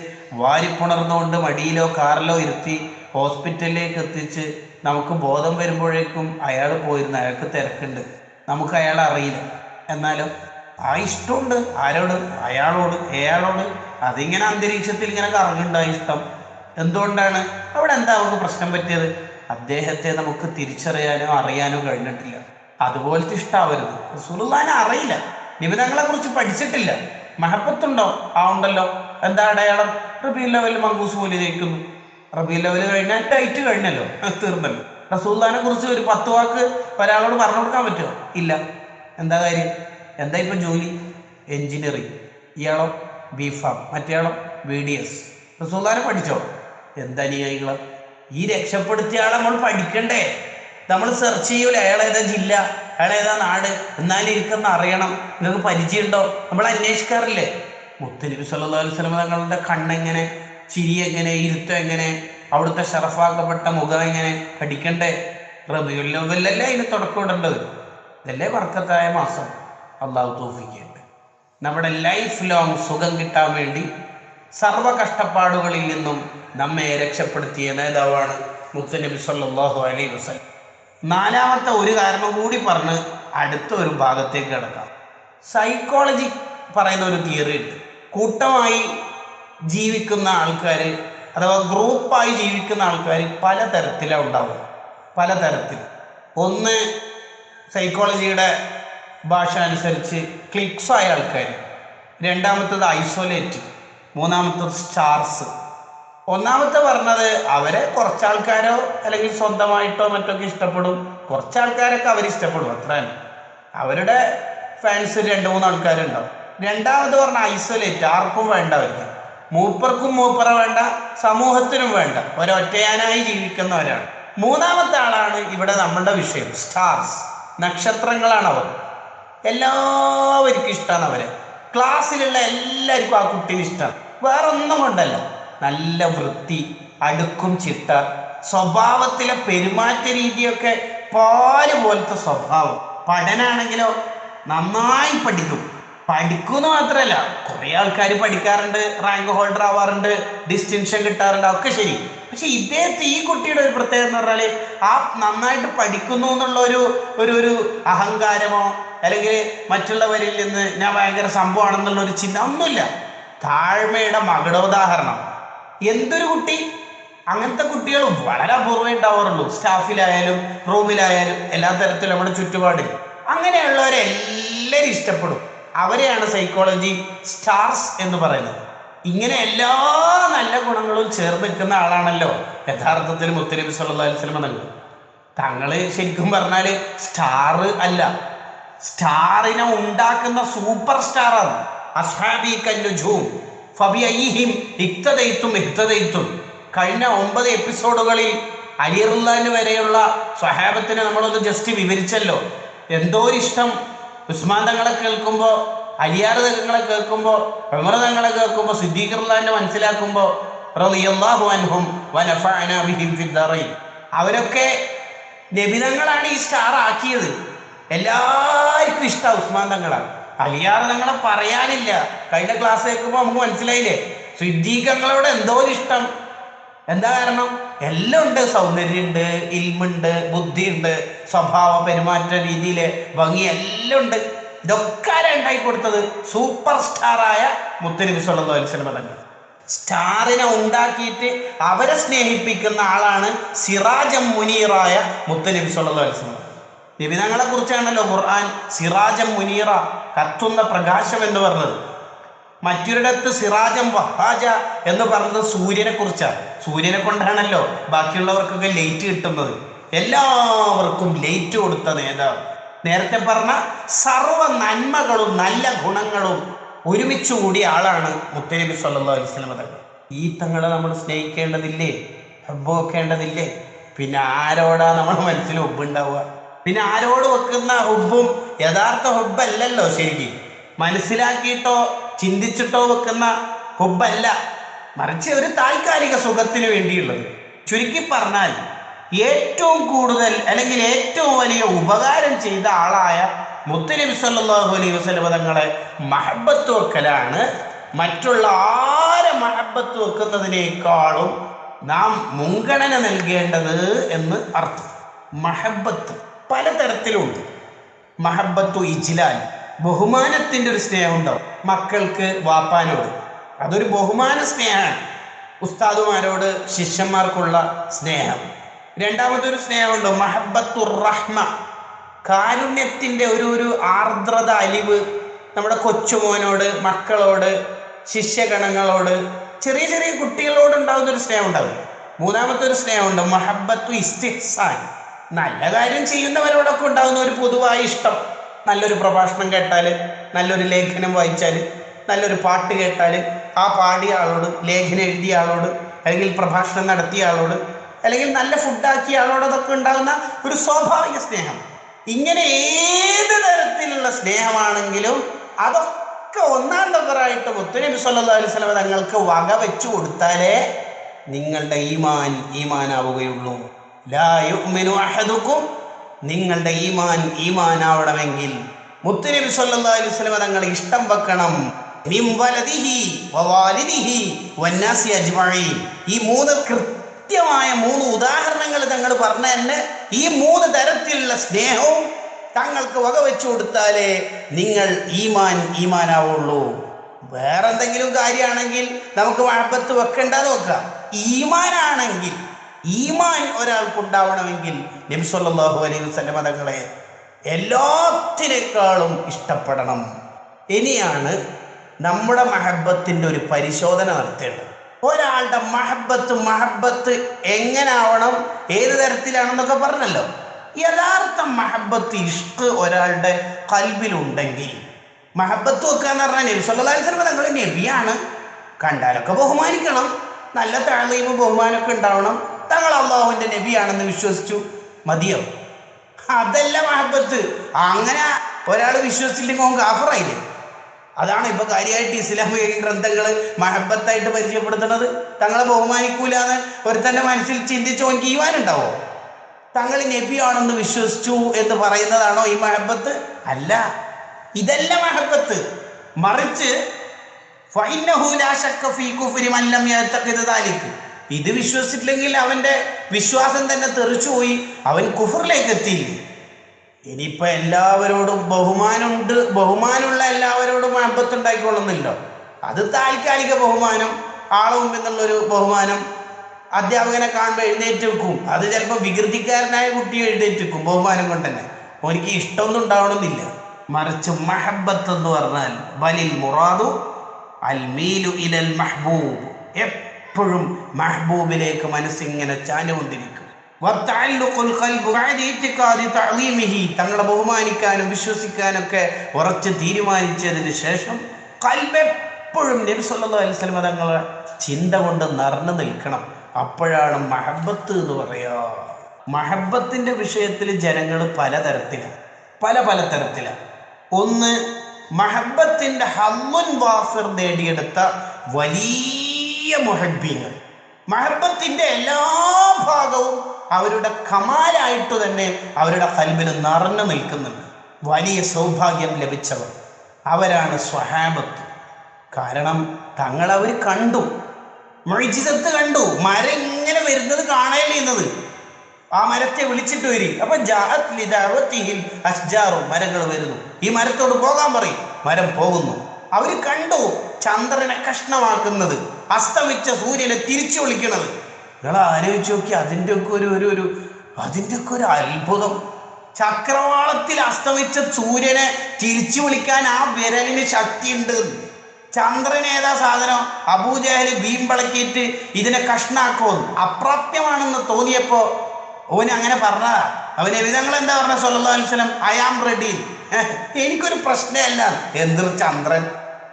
വാരിപ്പുണർന്നുകൊണ്ട് മടിയിലോ കാറിലോ ഇരുത്തി ഹോസ്പിറ്റലിലേക്ക് എത്തിച്ച് നമുക്ക് ബോധം വരുമ്പോഴേക്കും അയാൾ പോയിരുന്നു, അയാൾക്ക് തിരക്കുണ്ട്, നമുക്ക് അയാളെ അറിയില്ല. എന്നാലോ ആ ഇഷ്ടമുണ്ട്. ആരോട്? അയാളോട്. അതിങ്ങനെ അന്തരീക്ഷത്തിൽ ഇങ്ങനെ കറങ്ങുന്നുണ്ട് ആ ഇഷ്ടം. എന്തുകൊണ്ടാണ്? അവിടെ എന്താ നമുക്ക് പ്രശ്നം പറ്റിയത്? അദ്ദേഹത്തെ നമുക്ക് തിരിച്ചറിയാനോ അറിയാനോ കഴിഞ്ഞിട്ടില്ല. അതുപോലത്തെ ഇഷ്ടാവരുത്. റസൂലുള്ളാഹിനെ അറിയില്ല, നിബിധങ്ങളെ കുറിച്ച് പഠിച്ചിട്ടില്ല. മഹബത്തുണ്ടോ? ആ ഉണ്ടല്ലോ. എന്താ അടയാളം? റബീഉൽ അവ്വൽ മങ്കൂസ് പോലെ ഇരിക്കുന്നു. റബീഉൽ അവ്വൽ കഴിഞ്ഞാൽ ഡേറ്റ് കഴിഞ്ഞല്ലോ, തീർന്നല്ലോ. റസൂലുള്ളാഹിനെ കുറിച്ച് ഒരു 10 വാക്ക് ഒരാളോട് പറഞ്ഞു കൊടുക്കാൻ പറ്റുമോ? ഇല്ല. എന്താ കാര്യം? എന്താ ഇപ്പം ജോലി? എൻജിനീയറിങ്. ഇയാളോ ബിഫാം, മറ്റേയാളോ BDS. റസൂലുള്ളാഹിനെ പഠിച്ചോ? എന്താ അനുയായികളെ? ഈ രക്ഷപ്പെടുത്തിയ ആളെ നമ്മൾ പഠിക്കണ്ടേ? നമ്മൾ സെർച്ച് ചെയ്യൂല, അയാളേതാ ജില്ല, അയാളേതാ നാട്, എന്നാലും ഇരിക്കുന്ന അറിയണം, നിങ്ങൾക്ക് പരിചയമുണ്ടോ? നമ്മൾ അന്വേഷിക്കാറില്ലേ? മുത്തുനബി സല്ലല്ലാഹു അലൈഹി വസല്ലം തങ്ങളുടെ കണ്ണെങ്ങനെ, ചിരി എങ്ങനെ, ഇരുത്തം എങ്ങനെ, അവിടുത്തെ ഷറഫാക്കപ്പെട്ട മുഖം എങ്ങനെ പഠിക്കണ്ടേ? റബീഉൽ അവ്വലല്ലേ അതിന് തുടക്കം ഇടേണ്ടത്. ഇതല്ലേ ബർക്കത്തായ മാസം. അള്ളാഹു തൗഫീഖ് ചെയ്യട്ടെ. നമ്മുടെ ലൈഫ് ലോങ് സുഖം കിട്ടാൻ വേണ്ടി സർവ കഷ്ടപ്പാടുകളിൽ നിന്നും നമ്മെ രക്ഷപ്പെടുത്തിയ നേതാവാണ് മുത്തുനബി സല്ലല്ലാഹു അലൈഹി വസല്ലം. 4ാമത്തെ ഒരു കാരണം കൂടി പറഞ്ഞ് അടുത്ത ഒരു ഭാഗത്തേക്ക് കിടക്കാം. സൈക്കോളജി പറയുന്ന ഒരു തിയറി ഉണ്ട്. കൂട്ടമായി ജീവിക്കുന്ന ആൾക്കാർ അഥവാ ഗ്രൂപ്പായി ജീവിക്കുന്ന ആൾക്കാർ പലതരത്തിലാണ് ഉണ്ടാവുക, പലതരത്തിൽ. ഒന്ന് സൈക്കോളജിയുടെ ഭാഷ അനുസരിച്ച് ക്ലിക്സായ ആൾക്കാർ, രണ്ടാമത്തത് ഐസൊലേറ്റ്, മൂന്നാമത്തത് സ്റ്റാർസ്. ഒന്നാമത്തെ പറഞ്ഞത് അവരെ കുറച്ചാൾക്കാരോ അല്ലെങ്കിൽ സ്വന്തമായിട്ടോ മറ്റൊക്കെ ഇഷ്ടപ്പെടും, കുറച്ചാൾക്കാരൊക്കെ അവരിഷ്ടപ്പെടും, അത്ര തന്നെ. അവരുടെ ഫാൻസ് 2-3 ആൾക്കാരുണ്ടാവും. രണ്ടാമത് പറഞ്ഞ ഐസൊലേറ്റ്, ആർക്കും വേണ്ട, അവർക്ക് മൂപ്പർക്കും മൂപ്പറ വേണ്ട, സമൂഹത്തിനും വേണ്ട, ഒരൊറ്റയാനായി ജീവിക്കുന്നവരാണ്. മൂന്നാമത്തെ ആളാണ് ഇവിടെ നമ്മളുടെ വിഷയം, സ്റ്റാർസ്, നക്ഷത്രങ്ങളാണ് അവർ. എല്ലാവർക്കും ഇഷ്ടമാണ് അവരെ. ക്ലാസ്സിലുള്ള എല്ലാവർക്കും ആ കുട്ടീനെ ഇഷ്ടമാണ്. വേറൊന്നും കൊണ്ടല്ല, നല്ല വൃത്തി, അടുക്കും ചിട്ട, സ്വഭാവത്തിലെ പെരുമാറ്റ രീതിയൊക്കെ പാല് പോലത്തെ സ്വഭാവം. പഠനാണെങ്കിലോ നന്നായി പഠിക്കുമെന്ന് മാത്രമല്ല, കുറേ ആൾക്കാർ പഠിക്കാറുണ്ട്, റാങ്ക് ഹോൾഡർ ആവാറുണ്ട്, ഡിസ്റ്റിങ്ഷൻ കിട്ടാറുണ്ട്, ഒക്കെ ശരി. പക്ഷെ ഇദ്ദേഹത്തെ ഈ കുട്ടിയുടെ ഒരു പ്രത്യേകത എന്ന് പറഞ്ഞാൽ ആ നന്നായിട്ട് പഠിക്കുന്നു എന്നുള്ള ഒരു അഹങ്കാരമോ അല്ലെങ്കിൽ മറ്റുള്ളവരിൽ നിന്ന് ഞാൻ ഭയങ്കര സംഭവമാണെന്നുള്ള ഒരു ചിന്ത ഒന്നുമില്ല. താഴ്മയുടെ മകുടോദാഹരണം. എന്തൊരു കുട്ടി! അങ്ങനത്തെ കുട്ടികൾ വളരെ അപൂർവം ഉണ്ടാവാറുള്ളൂ, സ്റ്റാഫിലായാലും റൂമിലായാലും എല്ലാ തരത്തിലും നമ്മുടെ ചുറ്റുപാടിൽ. അങ്ങനെയുള്ളവരെല്ലാവരും ഇഷ്ടപ്പെടും. അവരെയാണ് സൈക്കോളജി സ്റ്റാർസ് എന്ന് പറയുന്നത്. ഇങ്ങനെ എല്ലാ നല്ല ഗുണങ്ങളും ചേർന്ന് നിൽക്കുന്ന ആളാണല്ലോ യഥാർത്ഥത്തിൽ മുത്തുനബി സല്ലല്ലാഹു അലൈഹി വസല്ലം തങ്ങൾ. ശരിക്കും പറഞ്ഞാൽ സ്റ്റാർ അല്ല, സ്റ്റാറിനെ ഉണ്ടാക്കുന്ന സൂപ്പർ സ്റ്റാറാണ്. അസ്ഹാബി കന്നുജൂം ഫബിഅയ്യിഹിം ഇഖ്തദൈതും. കഴിഞ്ഞ 9 എപ്പിസോഡുകളിൽ അലി റളിയല്ലാഹു വരെയുള്ള സ്വഹാബത്തിനെ നമ്മളൊന്ന് ജസ്റ്റ് വിവരിച്ചല്ലോ. എന്തോ ഇഷ്ടം ഉസ്മാൻ തങ്ങളെ കേൾക്കുമ്പോൾ, അലിയാർ തങ്ങളെ കേൾക്കുമ്പോൾ, ഉമർ തങ്ങളെ കേൾക്കുമ്പോൾ, സിദ്ദീഖ് റളിയല്ലാഹു മനസ്സിലാക്കുമ്പോൾ റളിയല്ലാഹു അൻഹും വനഫഅനാ ബിഹിം ഫിദ്ദാറൈൻ. അവരൊക്കെ നബിതങ്ങളാണ് ഈ സ്റ്റാർ ആക്കിയത്. എല്ലാവർക്കും ഇഷ്ടം ഉസ്മാൻ തങ്ങളാണ്. അലിയാർ തങ്ങളെ പറയാനില്ല. കഴിഞ്ഞ ക്ലാസ് കേൾക്കുമ്പോൾ നമുക്ക് മനസ്സിലായില്ലേ, സിദ്ദീഖ് തങ്ങളോട് എന്തോ ഇഷ്ടം. എന്താ കാരണം? എല്ലാം ഉണ്ട്, സൗന്ദര്യമുണ്ട്, ഇൽമുണ്ട്, ബുദ്ധിയുണ്ട്, സ്വഭാവ പെരുമാറ്റ രീതിയിലെ ഭംഗി എല്ലാം ഉണ്ട്. ഇതൊക്കെ ആരാ ഉണ്ടാക്കി കൊടുത്തത്? സൂപ്പർ സ്റ്റാറായ മുത്തുനബി സല്ലല്ലാഹു അലൈഹി വസല്ലം തങ്ങൾ. സ്റ്റാറിനെ ഉണ്ടാക്കിയിട്ട് അവരെ സ്നേഹിപ്പിക്കുന്ന ആളാണ് സിറാജം മുനീറായ മുത്തനബി സല്ലല്ലാഹു അലൈഹി വസല്ലം. നബി തങ്ങളെ കുറിച്ചാണല്ലോ ഖുർആൻ സിറാജം മുനീറ, കത്തുന്ന പ്രകാശം എന്ന് പറഞ്ഞത്. മറ്റൊരിടത്ത് സിറാജം വഹാജ എന്ന് പറഞ്ഞത് സൂര്യനെ കുറിച്ചാണ്. സൂര്യനെ കൊണ്ടാണല്ലോ ബാക്കിയുള്ളവർക്കൊക്കെ ലൈറ്റ് കിട്ടുന്നത്. എല്ലാവർക്കും ലൈറ്റ് കൊടുത്ത നേതാവ്. നേരത്തെ പറഞ്ഞ സർവ നന്മകളും നല്ല ഗുണങ്ങളും ഒരുമിച്ച് കൂടിയ ആളാണ് മുത്തനബി സല്ലല്ലാഹു അലൈഹി വസല്ലം തങ്ങൾ. ഈ തങ്ങളെ നമ്മൾ സ്നേഹിക്കേണ്ടതില്ലേ, ഹബ്ബ് പിന്നെ ആരോടാ നമ്മുടെ മനസ്സിൽ ഹുബ്ബുണ്ടാവുക? പിന്നെ ആരോട് വെക്കുന്ന ഹുബ്ബും യഥാർത്ഥ ഹുബ്ബല്ലല്ലോ. ശരിക്കും മനസ്സിലാക്കിയിട്ടോ ചിന്തിച്ചിട്ടോ വെക്കുന്ന ഹുബ്ബല്ല, മറിച്ച് ഒരു താൽക്കാലിക സുഖത്തിന് വേണ്ടിയുള്ളത്. ചുരുക്കി പറഞ്ഞാൽ ഏറ്റവും കൂടുതൽ അല്ലെങ്കിൽ ഏറ്റവും വലിയ ഉപകാരം ചെയ്ത ആളായ മുത്തനബി സല്ലല്ലാഹു അലൈഹി വസല്ലം തങ്ങളെ മഹബത്ത് വെക്കലാണ് മറ്റുള്ള ആരെ മഹബത്ത് വെക്കുന്നതിനേക്കാളും നാം മുൻഗണന നൽകേണ്ടത് എന്ന് അർത്ഥം. മഹബത്ത് പലതരത്തിലുണ്ട്. മഹബത്തു ഇജ്ലാൽ, ബഹുമാനത്തിൻ്റെ ഒരു സ്നേഹം ഉണ്ടാവും മക്കൾക്ക് വാപ്പാനോട്, അതൊരു ബഹുമാന സ്നേഹമാണ്. ഉസ്താദുമാരോട് ശിഷ്യന്മാർക്കുള്ള സ്നേഹം. രണ്ടാമതൊരു സ്നേഹമുണ്ട് മഹബത്തുർ റഹ്മ, കാരുണ്യത്തിൻ്റെ ഒരു ആർദ്രത, അലിവ് നമ്മുടെ കൊച്ചുമോനോട്, മക്കളോട്, ശിഷ്യഗണങ്ങളോട്, ചെറിയ ചെറിയ കുട്ടികളോട് ഉണ്ടാകുന്ന ഒരു സ്നേഹം ഉണ്ടാവും. മൂന്നാമത്തെ ഒരു സ്നേഹമുണ്ട് മഹബത്തു ഇസ്തിഹ്സാൻ, നല്ല കാര്യം ചെയ്യുന്നവരോടൊക്കെ ഉണ്ടാകുന്ന ഒരു പൊതുവായ ഇഷ്ടം. നല്ലൊരു പ്രഭാഷണം കേട്ടാൽ, നല്ലൊരു ലേഖനം വായിച്ചാൽ, നല്ലൊരു പാട്ട് കേട്ടാൽ ആ പാടിയ ആളോട്, ലേഖനം എഴുതിയ ആളോട്, അല്ലെങ്കിൽ പ്രഭാഷണം നടത്തിയ ആളോട്, അല്ലെങ്കിൽ നല്ല ഫുഡാക്കിയ ആളോടൊക്കെ ഉണ്ടാകുന്ന ഒരു സ്വാഭാവിക സ്നേഹം. ഇങ്ങനെ ഏത് തരത്തിലുള്ള സ്നേഹമാണെങ്കിലും അതൊക്കെ ഒന്നാം നമ്പറായിട്ട് മുത്തുനബി സല്ലല്ലാഹു അലൈഹി വസല്ലം തങ്ങൾക്ക് വക വെച്ചു കൊടുത്താലേ നിങ്ങളുടെ ഈമാനാവുകയുള്ളൂ. ലാ യുഅ്മിനു അഹദുക്കും, നിങ്ങളുടെ ഈമാനാവണമെങ്കിൽ മുത്തുനബി സല്ലല്ലാഹു അലൈഹി വസല്ലം തങ്ങളെ ഇഷ്ടം വെക്കണം. മിൻ വലദിഹി വവാലിദിഹി വന്നാസി അജ്മഈൻ. ഈ കൃത്യമായ മൂന്ന് ഉദാഹരണങ്ങൾ തങ്ങൾ പറഞ്ഞ തന്നെ ഈ മൂന്ന് തരത്തിലുള്ള സ്നേഹവും തങ്ങൾക്ക് വകവെച്ചു കൊടുത്താലേ നിങ്ങൾ ഈമാനാവുള്ളൂ. വേറെന്തെങ്കിലും കാര്യമാണെങ്കിൽ നമുക്ക് മഹബത്ത് വെക്കേണ്ടത് വെക്കാം. ഈമാനാണെങ്കിൽ, ഈമാൻ ഒരാൾക്കുണ്ടാവണമെങ്കിൽ നബി സല്ലല്ലാഹു അലൈഹി വസല്ലം തങ്ങളെ എല്ലാത്തിനേക്കാളും ഇഷ്ടപ്പെടണം. ഇനിയാണ് നമ്മുടെ മഹബത്തിൻ്റെ ഒരു പരിശോധന നടത്തേണ്ടത്. ഒരാളുടെ മഹബത്ത് എങ്ങനാവണം, ഏത് തരത്തിലാണെന്നൊക്കെ പറഞ്ഞല്ലോ. യഥാർത്ഥ മഹബത്ത്, ഇഷ്ക് ഒരാളുടെ ഖൽബിലുണ്ടെങ്കിൽ, മഹബത്ത് വെക്കാന്ന് പറഞ്ഞാൽ നബി സല്ലല്ലാഹു അലൈഹി വസല്ലം തങ്ങൾ നബിയാണ്, കണ്ടാലൊക്കെ ബഹുമാനിക്കണം, നല്ല താഴ്മയും ബഹുമാനമൊക്കെ ഉണ്ടാവണം, തങ്ങൾ അള്ളാഹുവിൻ്റെ നബിയാണെന്ന് വിശ്വസിച്ചു മതിയോ? അതല്ല മഹബത്ത്. അങ്ങനെ ഒരാൾ വിശ്വസിച്ചില്ലെങ്കിൽ അവൻ കാഫറായില്ലേ? അതാണ് ഇപ്പൊ കാര്യമായിട്ട് ഇസ്ലാമിക ഗ്രന്ഥങ്ങൾ മഹബത്തായിട്ട് പരിചയപ്പെടുത്തുന്നത്. തങ്ങളെ ബഹുമാനിക്കൂലെന്ന് ഒരുത്തന്റെ മനസ്സിൽ ചിന്തിച്ച് ഓൻക്ക് ഈമാനുണ്ടാവോ? തങ്ങൾ നബിയാണെന്ന് വിശ്വസിച്ചു എന്ന് പറയുന്നതാണോ ഈ മഹബത്ത്? അല്ല, ഇതല്ല മഹബത്ത്. മറിച്ച് ഇത് വിശ്വസിച്ചില്ലെങ്കിൽ അവന്റെ വിശ്വാസം തന്നെ തെറിച്ചുപോയി, അവൻ കുഫറിലേക്ക് എത്തിയില്ലേ. ഇനിയിപ്പോൾ എല്ലാവരോടും ബഹുമാനമുള്ള എല്ലാവരോടും മഹബത്ത് ഉണ്ടായിക്കൊള്ളുന്നില്ലോ. അത് താൽക്കാലിക ബഹുമാനം, ആളെ മുമ്പെന്നുള്ളൊരു ബഹുമാനം. അധ്യാപകനെ കാണുമ്പോൾ എഴുന്നേറ്റ് വെക്കും, അത് ചിലപ്പോൾ വികൃതിക്കാരനായ കുട്ടി എഴുന്നേറ്റ് വെക്കും ബഹുമാനം കൊണ്ട് തന്നെ. എനിക്ക് ഇഷ്ടമൊന്നും ഉണ്ടാവണമെന്നില്ല. മറിച്ച് മഹബത്ത് എന്ന് പറഞ്ഞാൽ ബലിൽ മുറാദു അൽ മീലു ഇലൽ മഹ്ബൂബ്, എപ്പോഴും മഹ്ബൂബിലേക്ക് മനസ്സിങ്ങനെ ചാഞ്ഞുകൊണ്ടിരിക്കും. തങ്ങളെ ബഹുമാനിക്കാനും വിശ്വസിക്കാനൊക്കെ ഉറച്ച് തീരുമാനിച്ചതിന് ശേഷം ഖൽബ് എപ്പോഴും നബി സല്ലല്ലാഹു അലൈഹി വസല്ലം തങ്ങളെ ചിന്ത കൊണ്ട് നിറഞ്ഞു നിൽക്കണം. അപ്പോഴാണ് മഹബത്ത് എന്ന് പറയാ. മഹബത്തിന്റെ വിഷയത്തിൽ ജനങ്ങൾ പലതരത്തിലാണ്, പല തരത്തിലാണ്. ഒന്ന്, മഹബത്തിന്റെ ഹല്ലുൻ വാഫിർ നേടിയെടുത്ത വലിയ മുഹബ്ബീങ്ങൾ, മഹബത്തിന്റെ എല്ലാ ഭാഗവും അവരുടെ കമാലായിട്ട് തന്നെ അവരുടെ ഖൽബിൽ നിറഞ്ഞു നിൽക്കുന്നുണ്ട്. വലിയ സൗഭാഗ്യം ലഭിച്ചവർ അവരാണ് സ്വഹാബത്ത്. കാരണം തങ്ങളവർ കണ്ടു, മുഅ്ജിസത്ത് കണ്ടു. മരം ഇങ്ങനെ വരുന്നത് കാണാനിരുന്നത്, ആ മരത്തെ വിളിച്ചിട്ട് വരും. അപ്പൊ ജാഅത് ലിദഅവതിഹിൽ അശ്ജാറു, മരങ്ങൾ വരുന്നു, ഈ മരത്തോട് പോകാൻ പറയും, മരം പോകുന്നു. അവർ കണ്ടു ചന്ദ്രനെ കഷ്ണമാക്കുന്നത്, അസ്തമിച്ച സൂര്യനെ തിരിച്ചു വിളിക്കുന്നത്. നിങ്ങൾ ആലോചിച്ച് നോക്കി, അതിൻ്റെയൊക്കെ ഒരു അത്ഭുതം. ചക്രവാളത്തിൽ അസ്തമിച്ച സൂര്യനെ തിരിച്ചു വിളിക്കാൻ ആ വിരലിന് ശക്തിയുണ്ട്. ചന്ദ്രൻ ഏതാ സാധനം? അബൂജഹല് വീമ്പളക്കിയിട്ട് ഇതിനെ കഷ്ണാക്കുമെന്ന് അപ്രാപ്യമാണെന്ന് തോന്നിയപ്പോ ഓന് അങ്ങനെ പറഞ്ഞതാ. അവന് വിധങ്ങൾ എന്താ പറഞ്ഞ സല്ലല്ലാഹു അലൈഹി വസല്ലം, ഐ ആം റെഡി, എനിക്കൊരു പ്രശ്നമല്ല. എന്തൊരു ചന്ദ്രൻ,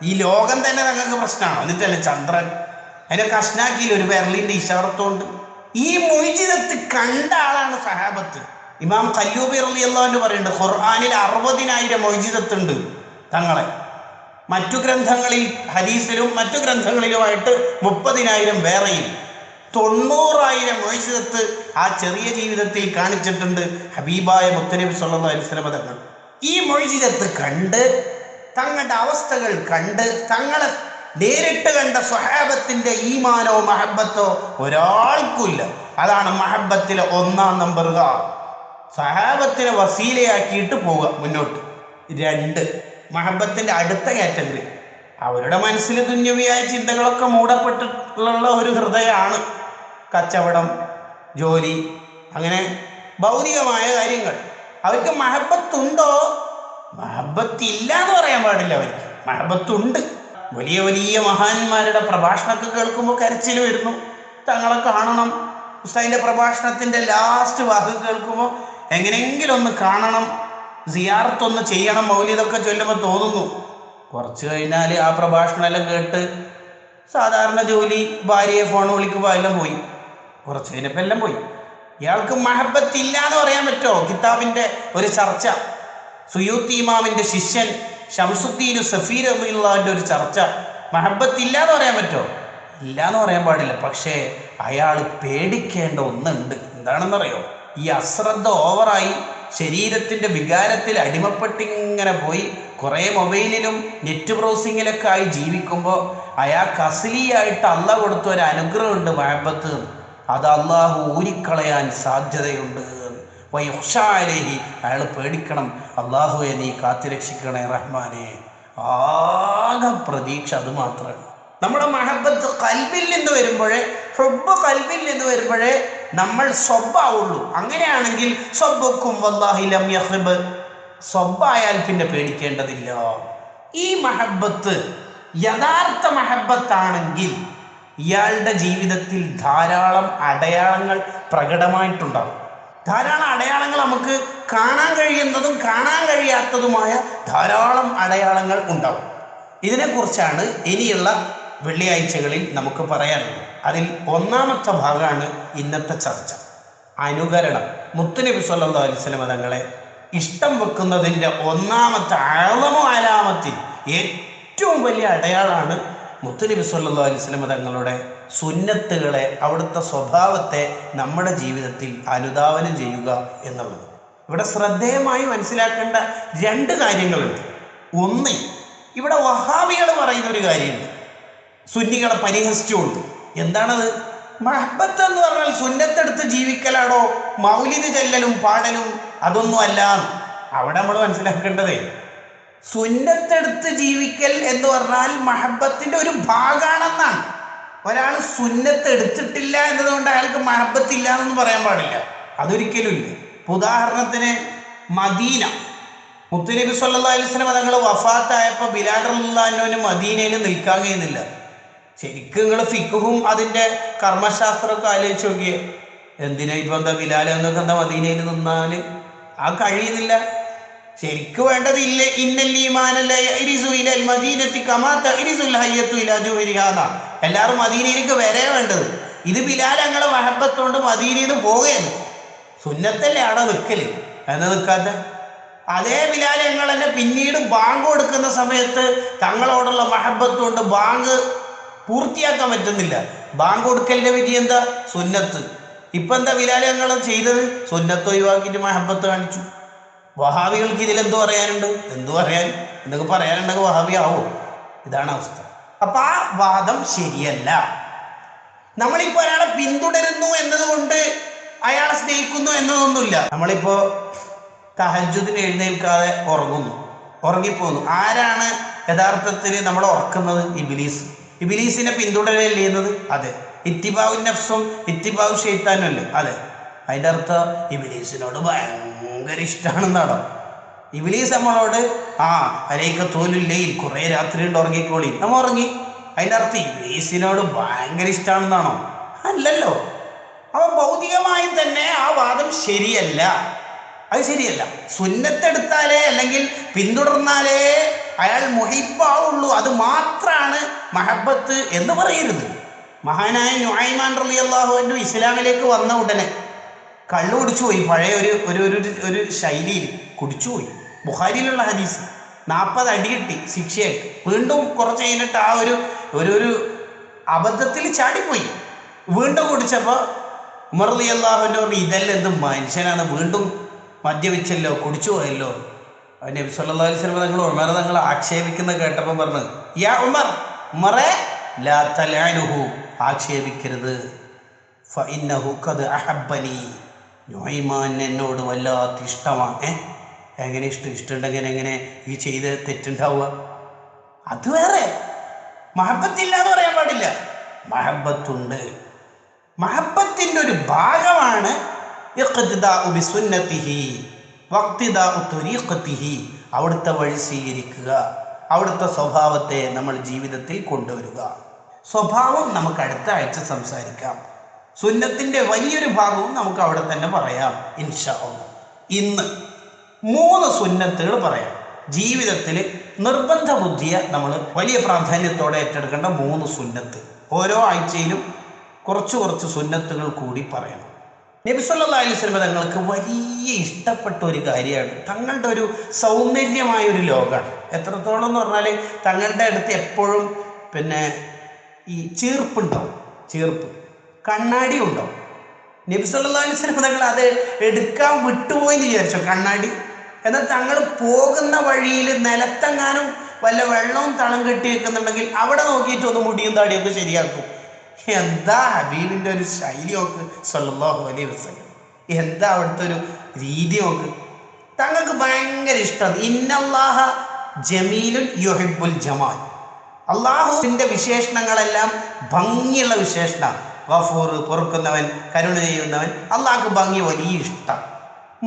ഈ ലോകം തന്നെ നിങ്ങൾക്ക് പ്രശ്നമാണോ? എന്നിട്ടല്ലേ ചന്ദ്രൻ അതിനെ കഷ്ണാക്കിയില്ല ഒരു വിരലിന്റെ ഇഷാറത്തോണ്ട്. ഈ മൊയ്ജിദത്ത് കണ്ട ആളാണ് സഹാബത്ത്. ഇമാം ഖയ്യൂബി റളിയല്ലാഹു അൻഹു പറയുന്നുണ്ട്, ഖുർആനിൽ 60,000 മൊയ്ജിദത്തുണ്ട് തങ്ങളെ. മറ്റു ഗ്രന്ഥങ്ങളിൽ, ഹദീസിലും മറ്റു ഗ്രന്ഥങ്ങളിലുമായിട്ട് 30,000 വേറെയും. 90,000 മൊയ്ജിദത്ത് ആ ചെറിയ ജീവിതത്തിൽ കാണിച്ചിട്ടുണ്ട് ഹബീബായ മുത്തനബി സല്ലല്ലാഹു അലൈഹി വസല്ലം തങ്ങൾ. ഈ മൊയ്ജിദത്ത് കണ്ട്, തങ്ങളുടെ അവസ്ഥകൾ കണ്ട്, തങ്ങളെ നേരിട്ട് കണ്ട സ്വഹാബത്തിന്റെ ഈമാനോ മഹബത്തോ ഒരാൾക്കുമില്ല. അതാണ് മഹബത്തിലെ 1-ാം നമ്പർ. സ്വഹാബത്തിനെ വസീലയാക്കിയിട്ട് പോവുക മുന്നോട്ട്. 2, മഹബത്തിന്റെ അടുത്ത കാറ്റഗറി, അവരുടെ മനസ്സിൽ ദുന്യവിയായ ചിന്തകളൊക്കെ മൂടപ്പെട്ടിട്ടുള്ള ഒരു ഹൃദയമാണ്. കച്ചവടം, ജോലി, അങ്ങനെ ഭൗതികമായ കാര്യങ്ങൾ. അവർക്ക് മഹബത്തുണ്ടോ? മഹബത്തില്ല എന്ന് പറയാൻ പാടില്ല. അവർക്ക് മഹബത്തുണ്ട്. വലിയ വലിയ മഹാന്മാരുടെ പ്രഭാഷണമൊക്കെ കേൾക്കുമ്പോൾ കരച്ചിൽ വരുന്നു. തങ്ങളെ കാണണം. ഉസ്താദിന്റെ പ്രഭാഷണത്തിന്റെ ലാസ്റ്റ് വാക്ക് കേൾക്കുമ്പോൾ എങ്ങനെയെങ്കിലും ഒന്ന് കാണണം, സിയാറത്തൊന്ന് ചെയ്യണം, മൗലിദൊക്കെ ചൊല്ലുമ്പോൾ തോന്നുന്നു. കുറച്ച് കഴിഞ്ഞാൽ ആ പ്രഭാഷണം എല്ലാം കേട്ട് സാധാരണ ജോലി, ഭാര്യയെ ഫോൺ വിളിക്കുമ്പോൾ എല്ലാം പോയി. കുറച്ച് കഴിഞ്ഞപ്പോൾ എല്ലാം പോയി. ഇയാൾക്ക് മഹബത്തില്ല എന്ന് പറയാൻ പറ്റുമോ? കിതാബിന്റെ ഒരു ചർച്ച, സുയൂത്തി ഇമാമിന്റെ ശിഷ്യൻ ശംസുദ്ദീൻ സഫീർ റളിയല്ലാഹുവിന്റെ ഒരു ചർച്ച, മഹബത്തില്ല എന്ന് പറയാൻ പറ്റുമോ? ഇല്ല എന്ന് പറയാൻ പാടില്ല. പക്ഷേ അയാൾ പേടിക്കേണ്ട ഒന്നുണ്ട്. എന്താണെന്നറിയോ? ഈ അശ്രദ്ധ ഓവറായി ശരീരത്തിന്റെ വികാരത്തിൽ അടിമപ്പെട്ടിങ്ങനെ പോയി കുറേ മൊബൈലിലും നെറ്റ് ബ്രൗസിങ്ങിലൊക്കെ ആയി ജീവിക്കുമ്പോൾ അയാൾക്ക് അസ്ലിയായിട്ട് അള്ളാഹ് കൊടുത്ത ഒരു അനുഗ്രഹമുണ്ട്, മഹബത്ത്. അത് അള്ളാഹു ഊരിക്കളയാൻ സാധ്യതയുണ്ട്. അയാൾ പേടിക്കണം, അള്ളാഹുവെ നീ കാത്തുരക്ഷിക്കണേ റഹ്മാനെ. ആകെ പ്രതീക്ഷ അത് മാത്രമാണ്. നമ്മുടെ മഹബത്ത് കൽബിൽ നിന്ന് വരുമ്പോഴേ, ഹുബ്ബ് കൽബിൽ നിന്ന് വരുമ്പോഴേ നമ്മൾ സ്വബ്ബാവുള്ളൂ. അങ്ങനെയാണെങ്കിൽ സ്വബ്ബുക്കും വല്ലാഹി ലം യഖ്ബ്, സ്വബ്ബായാൽ പിന്നെ പേടിക്കേണ്ടതില്ല. ഈ മഹബത്ത് യഥാർത്ഥ മഹബത്താണെങ്കിൽ ഇയാളുടെ ജീവിതത്തിൽ ധാരാളം അടയാളങ്ങൾ പ്രകടമായിട്ടുണ്ടാകും. ധാരാളം അടയാളങ്ങൾ, നമുക്ക് കാണാൻ കഴിയുന്നതും കാണാൻ കഴിയാത്തതുമായ ധാരാളം അടയാളങ്ങൾ ഉണ്ടാവും. ഇതിനെക്കുറിച്ചാണ് ഇനിയുള്ള വെള്ളിയാഴ്ചകളിൽ നമുക്ക് പറയാനുള്ളത്. അതിൽ 1-ാമത്തെ ഭാഗമാണ് ഇന്നത്തെ ചർച്ച, അനുകരണം. മുത്തുനബി സല്ലല്ലാഹു അലൈഹി വസല്ലം തങ്ങളെ ഇഷ്ടം വെക്കുന്നതിൻ്റെ 1-ാമത്തെ അലാമത്തിൽ ഏറ്റവും വലിയ അടയാളമാണ് മുത്തുനബി സല്ലല്ലാഹു അലൈഹി വസല്ലം തങ്ങളുടെ സുന്നത്തുകളെ, അവിടുത്തെ സ്വഭാവത്തെ നമ്മുടെ ജീവിതത്തിൽ അനുധാവനം ചെയ്യുക എന്നുള്ളത്. ഇവിടെ ശ്രദ്ധേയമായി മനസ്സിലാക്കേണ്ട 2 കാര്യങ്ങളുണ്ട്. ഒന്ന്, ഇവിടെ വഹാബികൾ പറയുന്ന ഒരു കാര്യമുണ്ട്, സുന്നികളെ പരിഹസിച്ചുകൊണ്ട്. എന്താണത്? മഹബത്ത് എന്ന് പറഞ്ഞാൽ സുന്നത്തെടുത്ത് ജീവിക്കലാണോ, മൗലിദ് ചെല്ലലും പാടലും അതൊന്നും അല്ല. അവിടെ നമ്മൾ മനസ്സിലാക്കേണ്ടതേ, സുന്നത്തെടുത്ത് ജീവിക്കൽ എന്ന് പറഞ്ഞാൽ മഹബത്തിന്റെ ഒരു ഭാഗമാണെന്നാണ്. ഒരാൾ സുന്നത്ത് എടുത്തിട്ടില്ല എന്നതുകൊണ്ട് അയാൾക്ക് മഹബത്തില്ല എന്നൊന്നും പറയാൻ പാടില്ല. അതൊരിക്കലും ഇല്ല. ഉദാഹരണത്തിന് മദീന, മുത്തുനബി സല്ലല്ലാഹു അലൈഹി വസല്ലം തങ്ങൾ വഫാത്തായപ്പോൾ ബിലാൽ റളിയല്ലാഹു അൻഹുവിന് മദീനയിൽ നിൽക്കാൻ കഴിയുന്നില്ല. ശരിക്കും നിങ്ങൾ ഫിഖ്ഹും അതിൻ്റെ കർമ്മശാസ്ത്രമൊക്കെ ആലോചിച്ച് നോക്കിയേ. എന്തിനാ ഇപ്പം എന്താ ബിലാൽ എന്നൊക്കെ എന്താ മദീനയിൽ നിന്നാൽ ആ കഴിയുന്നില്ല. ശരിക്കും വേണ്ടത് ഇല്ല, എല്ലാവരും മദീനയിലേക്ക് വരെ വേണ്ടത്. ഇത് ബിലാൽ ഞങ്ങളെ മഹബത്തോണ്ട് മദീനയിൽ നിന്ന് പോവുകയാണ്. സുന്നത്തല്ലേ അവിടെ നിൽക്കല്, എന്ന് നിൽക്കാത്ത അതേ ബിലാൽ ഞങ്ങൾ തന്നെ പിന്നീട് ബാങ്ക് കൊടുക്കുന്ന സമയത്ത് തങ്ങളോടുള്ള മഹബത്ത് കൊണ്ട് ബാങ്ക് പൂർത്തിയാക്കാൻ പറ്റുന്നില്ല. ബാങ്ക് കൊടുക്കലിന്റെ വിധി എന്താ? സുന്നത്ത്. ഇപ്പൊ എന്താ ബിലാൽ ഞങ്ങൾ ചെയ്തത്? സുന്നത്ത് ഒഴിവാക്കിയിട്ട് മഹബത്ത് കാണിച്ചു. വഹാബികൾക്ക് ഇതിലെന്തോ പറയാനുണ്ട്? എന്തു പറയാൻ? എന്തൊക്കെ പറയാനുണ്ടെങ്കിൽ വഹാബി ആവോ? ഇതാണ് അവസ്ഥ. അപ്പൊ ആ വാദം ശരിയല്ല. നമ്മളിപ്പോ ഒരാളെ പിന്തുടരുന്നു എന്നതുകൊണ്ട് അയാളെ സ്നേഹിക്കുന്നു എന്നതൊന്നുമില്ല. നമ്മളിപ്പോ തഹജ്ജുദിന് എഴുന്നേൽക്കാതെ ഉറങ്ങുന്നു, ഉറങ്ങിപ്പോകുന്നു. ആരാണ് യഥാർത്ഥത്തിൽ നമ്മളെ ഉറക്കുന്നത്? ഇബ്ലീസ്. ഇബ്ലീസിനെ പിന്തുടരല്ലേ ചെയ്യുന്നത്? അതെ. ഇത്തിബാഉൻ നഫ്സും ഇത്തിബാഉ ശൈത്താനും അല്ലേ? അതെ. അതിൻ്റെ അർത്ഥം ഇബ്ലീസിനോട് ഭയങ്കര ഇഷ്ടമാണെന്നാണോ? ഇബ്ലീസ് നമ്മളോട് അലൈക തോലുല്ലയിൽ, കുറേ രാത്രി കൊണ്ട് ഉറങ്ങിക്കോളി, നമ്മ ഉറങ്ങി. അതിൻ്റെ അർത്ഥം ഇബ്ലീസിനോട് ഭയങ്കര ഇഷ്ടമാണെന്നാണോ? അല്ലല്ലോ. അപ്പൊ ഭൗതികമായി തന്നെ ആ വാദം ശരിയല്ല. അത് ശരിയല്ല. സുന്നത്തെടുത്താലേ അല്ലെങ്കിൽ പിന്തുടർന്നാലേ അയാൾ മുഹിബ്ബാവുള്ളൂ. അത് മാത്രാണ് മഹബത്ത് എന്ന് പറയരുത്. മഹാനായ നുഐമാൻ റളിയല്ലാഹു അൻഹു ഇസ്ലാമിലേക്ക് വന്ന ഉടനെ കള്ളു കുടിച്ചുപോയി. പഴയ ഒരു ശൈലിയിൽ കുടിച്ചുപോയി. ബുഖാരിയിലുള്ള ഹദീസ്. 40 അടി കിട്ടി ശിക്ഷയായിട്ട്. വീണ്ടും കുറച്ച് കഴിഞ്ഞിട്ട് ആ ഒരു അബദ്ധത്തിൽ ചാടിപ്പോയി. വീണ്ടും കുടിച്ചപ്പോൾ ഉമർ റളിയല്ലാഹു അൻഹു പറഞ്ഞു, ഇതെല്ലാം എന്ത് മനുഷ്യനാണ്, വീണ്ടും മദ്യപിച്ചല്ലോ, കുടിച്ചു പോയല്ലോ. നബി സല്ലല്ലാഹു അലൈഹി വസല്ലം തങ്ങൾ ഉമർ തങ്ങൾ ആക്ഷേപിക്കുന്നത് കേട്ടപ്പോൾ പറഞ്ഞു, യാ ഉമർ, ഉമറേ ലാ തലഅനുഹു, ആക്ഷേപിക്കരുത്. ഫഇന്നഹു ഖദ് അഹബ്ബനി, നുഐമാൻ എന്നോട് വല്ലാത്ത ഇഷ്ടമാണ്. എങ്ങനെ ഇഷ്ടമുണ്ടെങ്കിൽ എങ്ങനെ ഈ ചെയ്ത് തെറ്റുണ്ടാവുക? അത് വേറെ. മഹബത്തില്ല എന്ന് പറയാൻ പാടില്ല. മഹബത്തുണ്ട്. മഹബത്തിൻ്റെ ഒരു ഭാഗമാണ് ഇഖ്തിദാഉ ബിസുന്നതിഹി വഖ്തിദാഉ ത്വരീഖതിഹി, അവിടുത്തെ വഴി സ്വീകരിക്കുക, അവിടുത്തെ സ്വഭാവത്തെ നമ്മൾ ജീവിതത്തിൽ കൊണ്ടുവരിക. സ്വഭാവം നമുക്ക് അടുത്ത ആഴ്ച സംസാരിക്കാം. സുന്നത്തിൻ്റെ വലിയൊരു ഭാഗവും നമുക്ക് അവിടെ തന്നെ പറയാം ഇൻഷാ അല്ലാഹ്. ഇന്ന് 3 സുന്നത്തുകൾ പറയാം. ജീവിതത്തിൽ നിർബന്ധ ബുദ്ധിയെ നമ്മൾ വലിയ പ്രാധാന്യത്തോടെ ഏറ്റെടുക്കേണ്ട 3 സുന്നത്ത്. ഓരോ ആഴ്ചയിലും കുറച്ച് സുന്നത്തുകൾ കൂടി പറയണം. നബി സല്ലല്ലാഹു അലൈഹി വസല്ലം തങ്ങൾക്ക് വലിയ ഇഷ്ടപ്പെട്ട ഒരു കാര്യമാണ് തങ്ങളുടെ ഒരു സൗന്ദര്യമായ ഒരു ലോകമാണ്. എത്രത്തോളം എന്ന് പറഞ്ഞാൽ തങ്ങളുടെ അടുത്ത് എപ്പോഴും ഈ ചീർപ്പുണ്ടാവും. ചീർപ്പ്, കണ്ണാടി ഉണ്ടാവും. നബി സല്ലല്ലാഹു അലൈഹി വസല്ലം തങ്ങൾ അത് എടുക്കാൻ വിട്ടുപോയി എന്ന് വിചാരിച്ചോ കണ്ണാടി? എന്നാൽ തങ്ങൾ പോകുന്ന വഴിയിൽ നിലത്തെങ്ങാനും വല്ല വെള്ളവും തളം കെട്ടി വെക്കുന്നുണ്ടെങ്കിൽ അവിടെ നോക്കിയിട്ട് ഒന്ന് മുടിയും താടിയൊക്കെ ശരിയാക്കും. എന്താ ഹബീബിൻ്റെ ഒരു ശൈലി നോക്ക് സല്ലല്ലാഹു അലൈഹി വസല്ലം. എന്താ അവിടുത്തെ ഒരു രീതി നോക്ക്. തങ്ങൾക്ക് ഭയങ്കര ഇഷ്ടമാണ്. ഇന്നല്ലാഹ ജമീലുൻ യുഹിബ്ബുൽ ജമാൽ. അള്ളാഹുവിൻ്റെ വിശേഷണങ്ങളെല്ലാം ഭംഗിയുള്ള വിശേഷണമാണ്. ഗഫൂർ, പൊറുക്കുന്നവൻ, കരുണ ചെയ്യുന്നവൻ. അള്ളാഹ്ക്ക് ഭംഗി വലിയ ഇഷ്ടം.